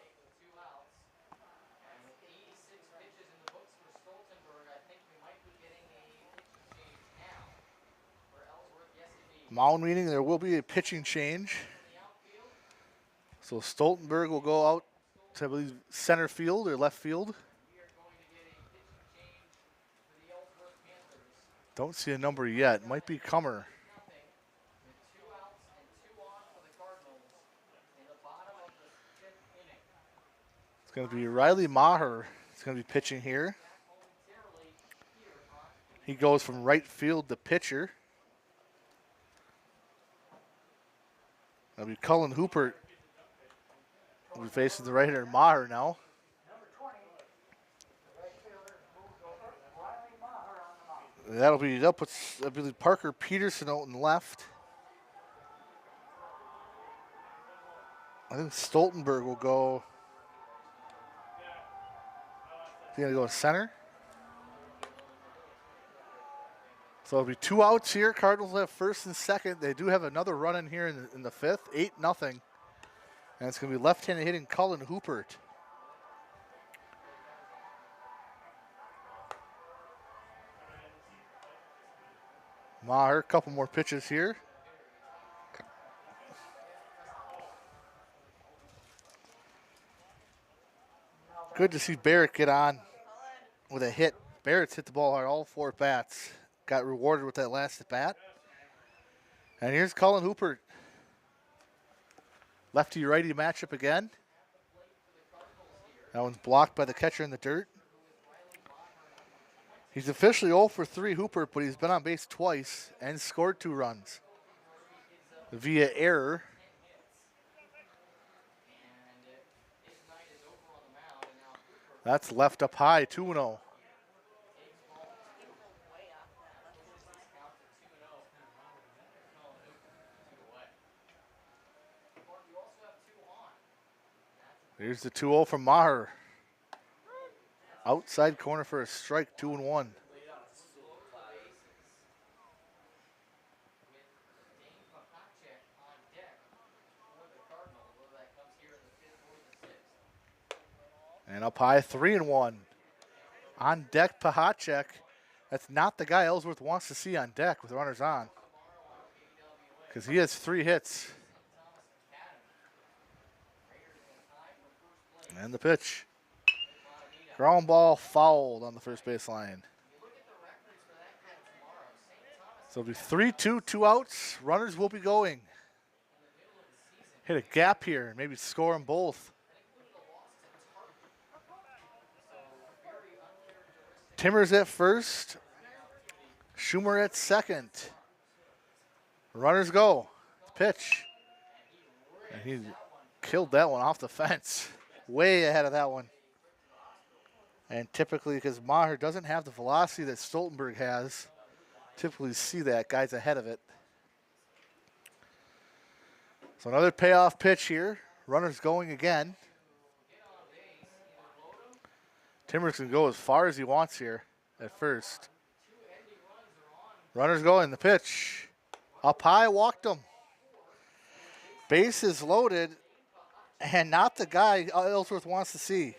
Mound meeting, there will be a pitching change. So Stoltenberg will go out to, I believe, center field or left field. Don't see a number yet. Might be Comer. It's going to be Riley Maher. It's going to be pitching here. He goes from right field to pitcher. That'll be Cullen Hooper. We're facing the right-hander Maher now. They'll put I believe Parker Peterson out in left. I think Stoltenberg will go. He's gonna go to center. So it'll be 2 outs here. Cardinals have first and second. They do have another run in here in the fifth, 8-0. And it's going to be left-handed hitting Cullen Hoopert. Maher, a couple more pitches here. Good to see Barrett get on with a hit. Barrett's hit the ball hard all 4 bats. Got rewarded with that last at bat. And here's Cullen Hoopert. Lefty-righty matchup again. That one's blocked by the catcher in the dirt. He's officially 0 for 3 Hoopert, but he's been on base twice and scored 2 runs via error. That's left up high, 2-0. Here's the 2-0 from Maher. Outside corner for a strike, 2-1. And up high, 3-1. On deck, Pahacek. That's not the guy Ellsworth wants to see on deck with runners on, because he has 3 hits. And the pitch. Ground ball fouled on the first baseline. So it'll be 3-2, 2 outs. Runners will be going. Hit a gap here and maybe score them both. Timmers at first. Schumer at second. Runners go. Pitch. And he killed that one off the fence. Way ahead of that one. And typically, because Maher doesn't have the velocity that Stoltenberg has, typically see that guy's ahead of it. So another payoff pitch here. Runners going again. Timmers can go as far as he wants here at first. Runners going, the pitch. Up high, walked him. Base is loaded, and not the guy Ellsworth wants to see.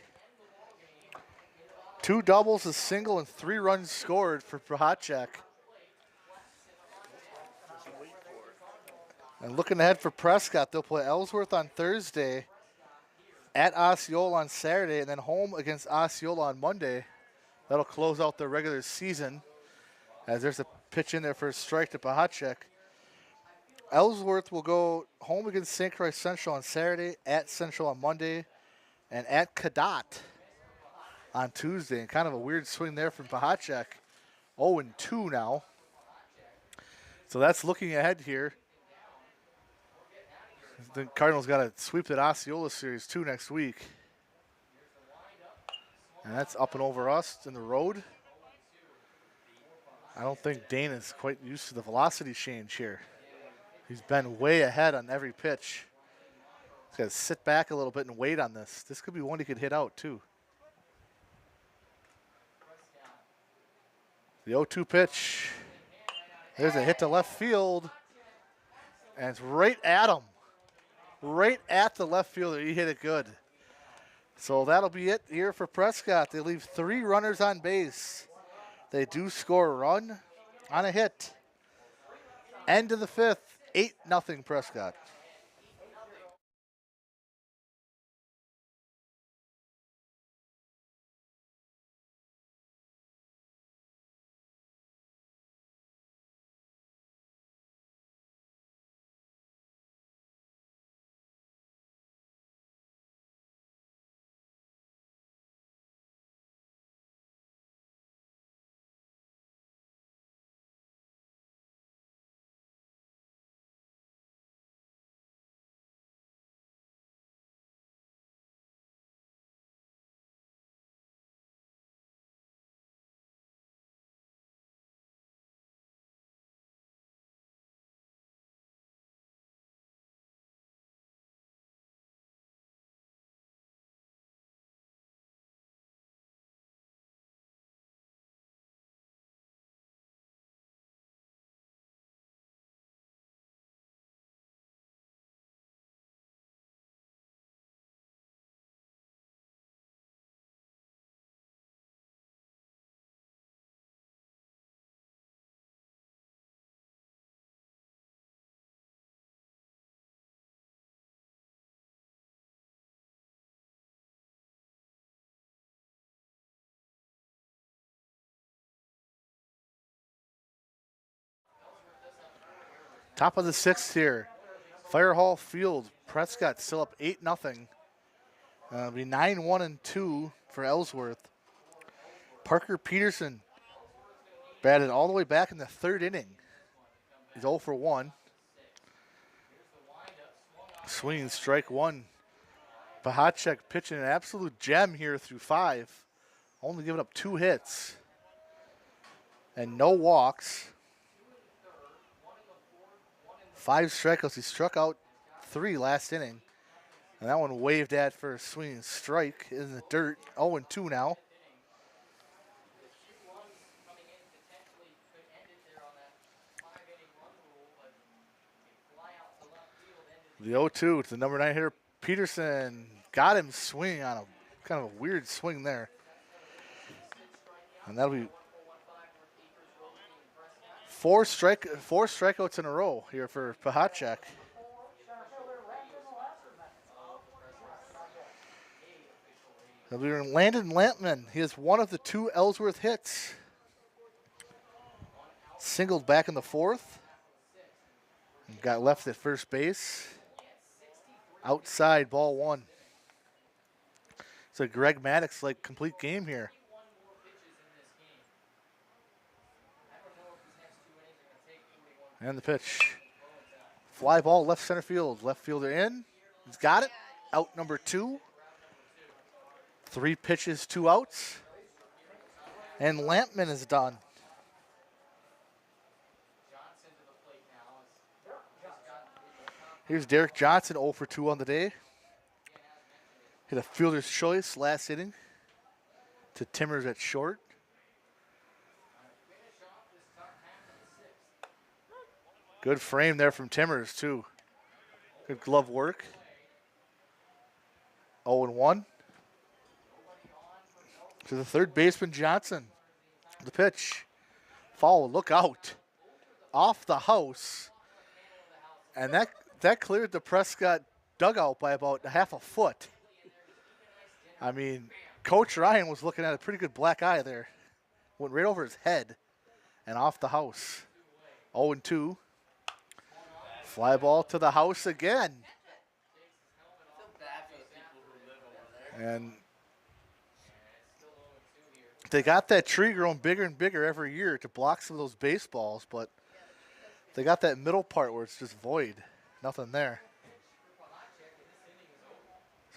2 doubles, a single, and 3 runs scored for Pahacek. And looking ahead for Prescott, they'll play Ellsworth on Thursday, at Osceola on Saturday, and then home against Osceola on Monday. That'll close out their regular season, as there's a pitch in there for a strike to Pahacek. Ellsworth will go home against St. Croix Central on Saturday, at Central on Monday, and at Cadott on Tuesday. And kind of a weird swing there from Pahacek. 0-2 now. So that's looking ahead here. The Cardinals got to sweep that Osceola series too next week. And that's up and over us in the road. I don't think Dane is quite used to the velocity change here. He's been way ahead on every pitch. He's got to sit back a little bit and wait on this. This could be one he could hit out too. The 0-2 pitch. There's a hit to left field. And it's right at him. Right at the left fielder. He hit it good. So that'll be it here for Prescott. They leave 3 runners on base. They do score a run on a hit. End of the 5th, 8-0 Prescott. Top of the sixth here. Fire Hall Field. Prescott still up 8-0. It'll be 9-1-2 for Ellsworth. Parker Peterson batted all the way back in the third inning. He's 0 for 1. Swinging strike one. Pahacek pitching an absolute gem here through 5. Only giving up 2 hits. And no walks. 5 strikeouts. He struck out 3 last inning. And that one waved at for a swinging strike in the dirt. 0-2 now. The 0-2 to the number 9 hitter, Peterson. Got him swinging on a kind of a weird swing there. And that'll be 4 strikeouts in a row here for Pahacek. That'll be Landon Lampman. He has one of the 2 Ellsworth hits. Singled back in the 4th. And got left at first base. Outside, ball 1. It's a Greg Maddox-like complete game here. And the pitch. Fly ball, left center field. Left fielder in. He's got it. Out number 2. 3 pitches, 2 outs. And Lampman is done. Here's Derek Johnson, 0 for 2 on the day. Hit a fielder's choice last inning to Timmers at short. Good frame there from Timmers, too. Good glove work. 0-1. To the third baseman, Johnson. The pitch. Foul, look out. Off the house. And that cleared the Prescott dugout by about a half a foot. I mean, Coach Ryan was looking at a pretty good black eye there. Went right over his head and off the house. 0-2. Fly ball to the house again. And they got that tree growing bigger and bigger every year to block some of those baseballs, but they got that middle part where it's just void. Nothing there.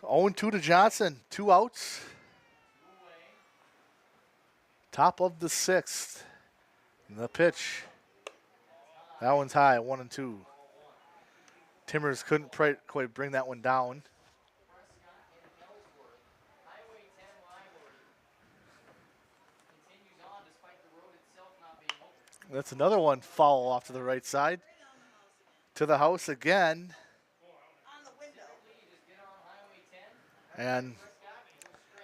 So 0-2 to Johnson. 2 outs. Top of the 6th. And the pitch. That one's high, 1-2. Timmers couldn't quite bring that one down. That's another one foul off to the right side. To the house again. And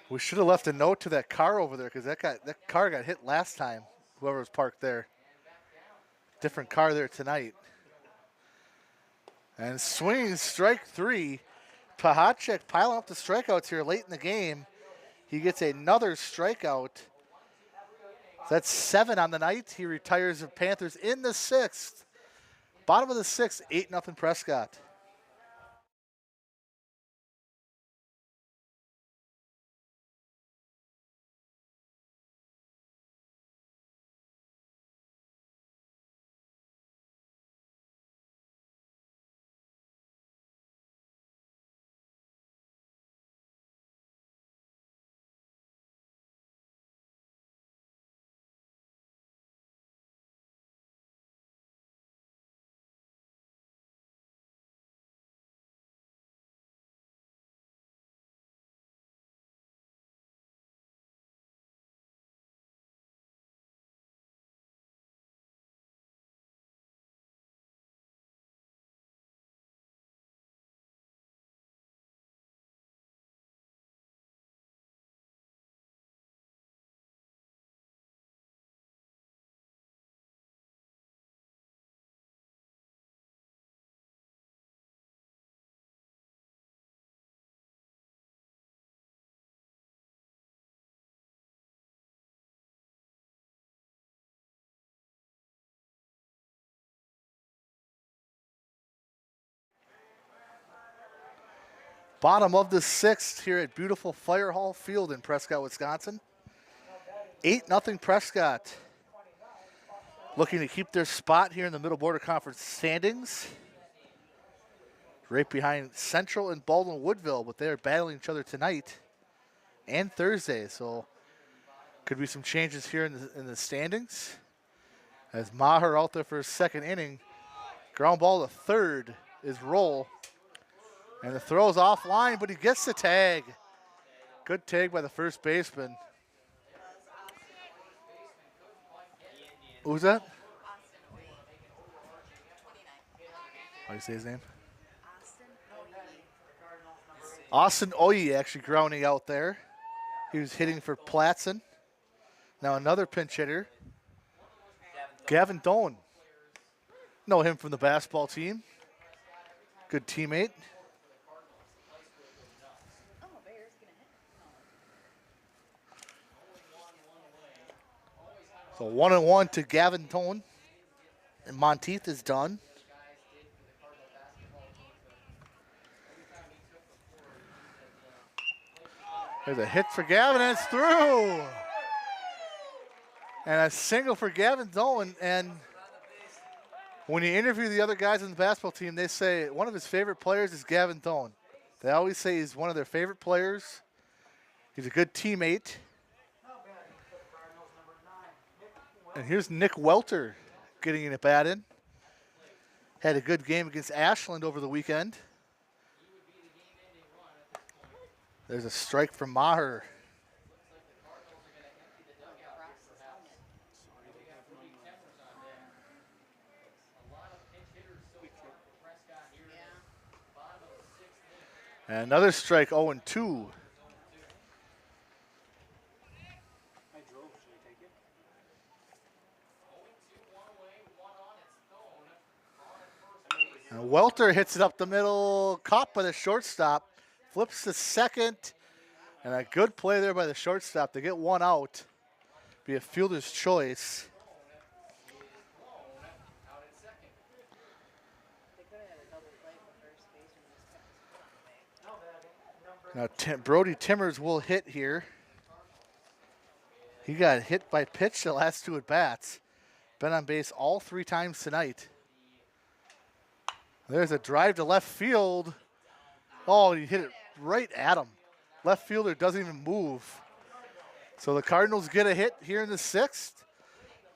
we should have left a note to that car over there because that car got hit last time, whoever was parked there. Different car there tonight. And swinging strike 3. Pahacek piling up the strikeouts here late in the game. He gets another strikeout. That's 7 on the night. He retires the Panthers in the 6th. Bottom of the 6th, 8-0 Prescott. Bottom of the 6th here at beautiful Fire Hall Field in Prescott, Wisconsin. 8-0 Prescott. Looking to keep their spot here in the Middle Border Conference standings. Right behind Central and Baldwin-Woodville, but they are battling each other tonight and Thursday, so could be some changes here in the standings. As Maher out there for his second inning. Ground ball to third is Roll. And the throw's offline, but he gets the tag. Good tag by the first baseman. Who's that? How do you say his name? Austin Oye actually grounding out there. He was hitting for Platson. Now another pinch hitter. Gavin Doan. Know him from the basketball team. Good teammate. So 1-1 to Gavin Doan. And Monteith is done. There's a hit for Gavin, and it's through. And a single for Gavin Dolan. And when you interview the other guys in the basketball team, they say one of his favorite players is Gavin Dolan. They always say he's one of their favorite players. He's a good teammate. And here's Nick Welter getting it bat in. Had a good game against Ashland over the weekend. There's a strike from Maher. And another strike, 0-2. And Welter hits it up the middle, caught by the shortstop, flips to second, and a good play there by the shortstop to get one out. Be a fielder's choice. Now Brody Timmers will hit here. He got hit by pitch the last two at bats. Been on base all 3 times tonight. There's a drive to left field. Oh, he hit it right at him. Left fielder doesn't even move. So the Cardinals get a hit here in the 6th.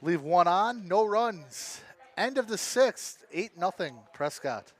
Leave one on, no runs. End of the 6th, 8-0 Prescott.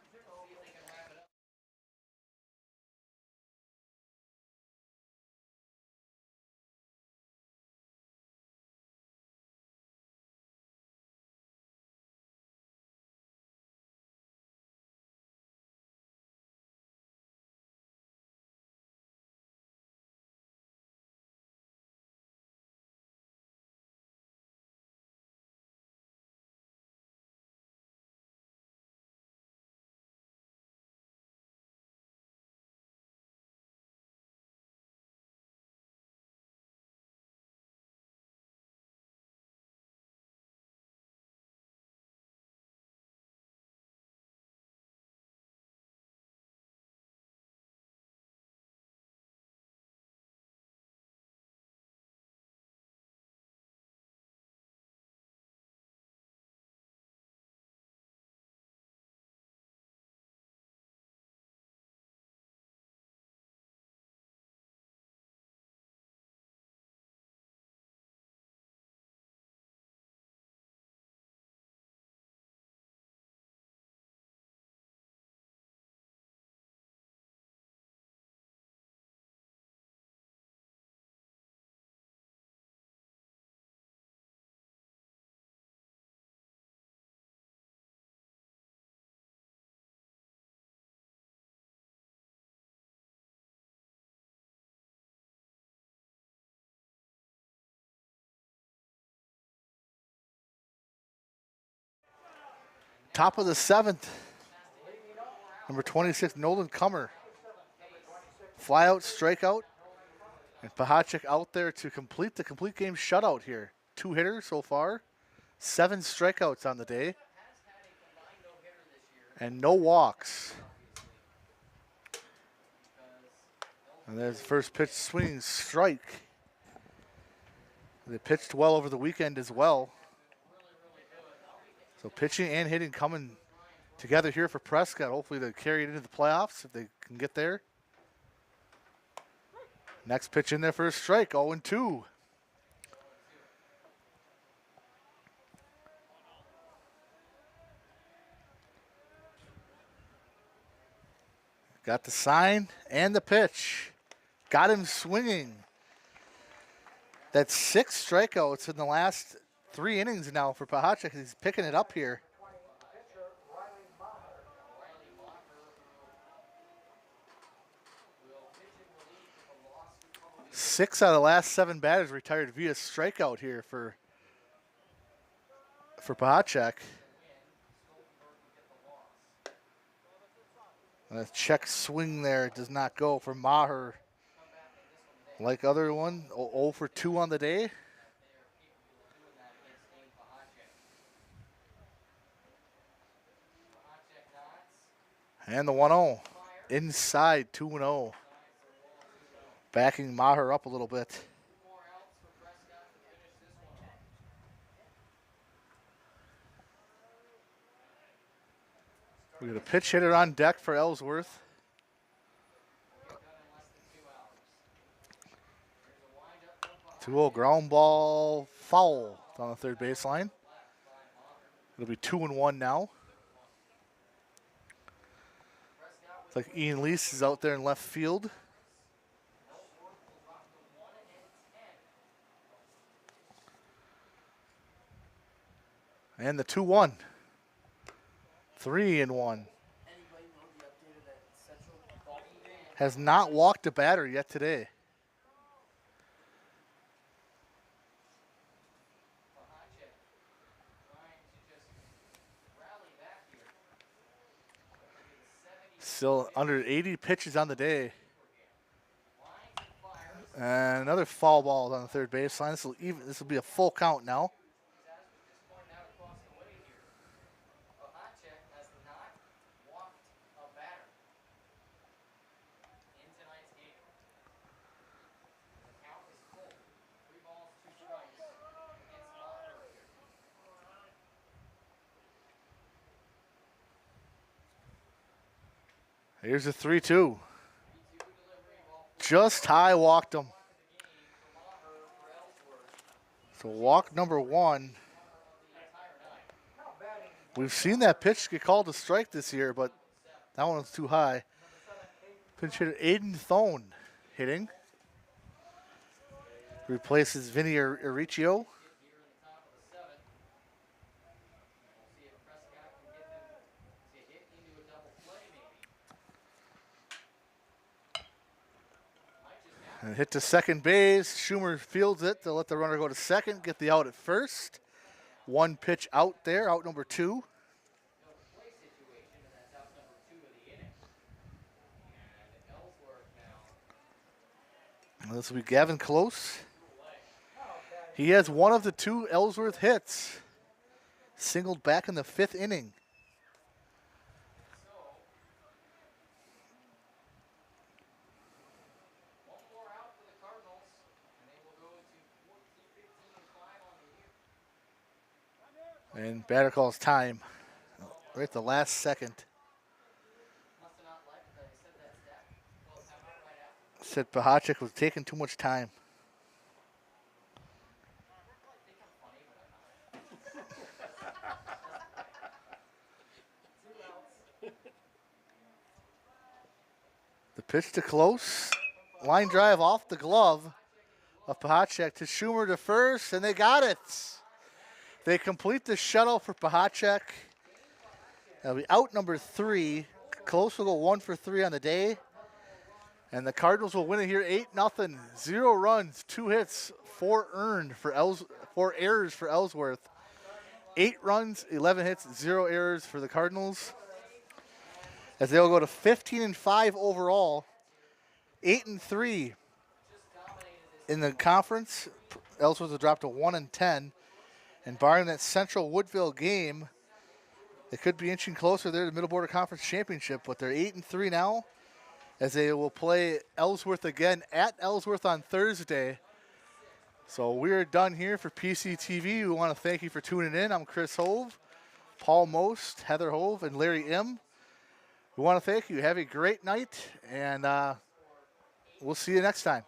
Top of the 7th, number 26, Nolan Kummer. Fly out, strikeout, and Pahachik out there to complete the complete game shutout here. 2 hitters so far, 7 strikeouts on the day, and no walks. And there's the first pitch swinging strike. They pitched well over the weekend as well. So pitching and hitting coming together here for Prescott. Hopefully to carry it into the playoffs if they can get there. Next pitch in there for a strike, 0-2. Got the sign and the pitch. Got him swinging. That's 6 strikeouts in the last 3 innings now for Pahachek. He's picking it up here. Six out of the last 7 batters retired via strikeout here for Pahachek. A check swing there does not go for Maher. Like other one, 0 for 2 on the day. And the 1-0. Inside 2-0. Backing Maher up a little bit. We got a pitch hitter on deck for Ellsworth. Two-0 ground ball foul on the third baseline. It'll be 2-1 now. It's like Ian Lease is out there in left field. And the 2-1. 3-1. Has not walked a batter yet today. Still under 80 pitches on the day. And another foul ball on the third baseline. This will be a full count now. Here's a 3-2. Just high walked him. So walk number 1. We've seen that pitch get called a strike this year, but that one was too high. Pinch hitter Aiden Thone hitting. Replaces Vinny Arricchio. And hit to second base. Schumer fields it to let the runner go to second, get the out at first. 1 pitch out there, out number 2. And this will be Gavin Close. He has one of the 2 Ellsworth hits. Singled back in the 5th inning. And batter calls time right at the last second. Said Pahachek was taking too much time. The pitch to Close. Line drive off the glove of Pahachek to Schumer to first, and they got it. They complete the shuttle for Pahachek. That'll be out number 3. Close will go 1 for 3 on the day. And the Cardinals will win it here 8-0. 0 runs, 2 hits, 4 earned for 4 errors for Ellsworth. 8 runs, 11 hits, 0 errors for the Cardinals. As they'll go to 15-5 overall. 8-3 in the conference. Ellsworth will drop to 1-10. And barring that Central Woodville game, they could be inching closer there to the Middle Border Conference Championship, but they're 8-3 now. as they will play Ellsworth again at Ellsworth on Thursday. So we're done here for PCTV. We want to thank you for tuning in. I'm Chris Hove, Paul Most, Heather Hove, and Larry M. We want to thank you. Have a great night, and we'll see you next time.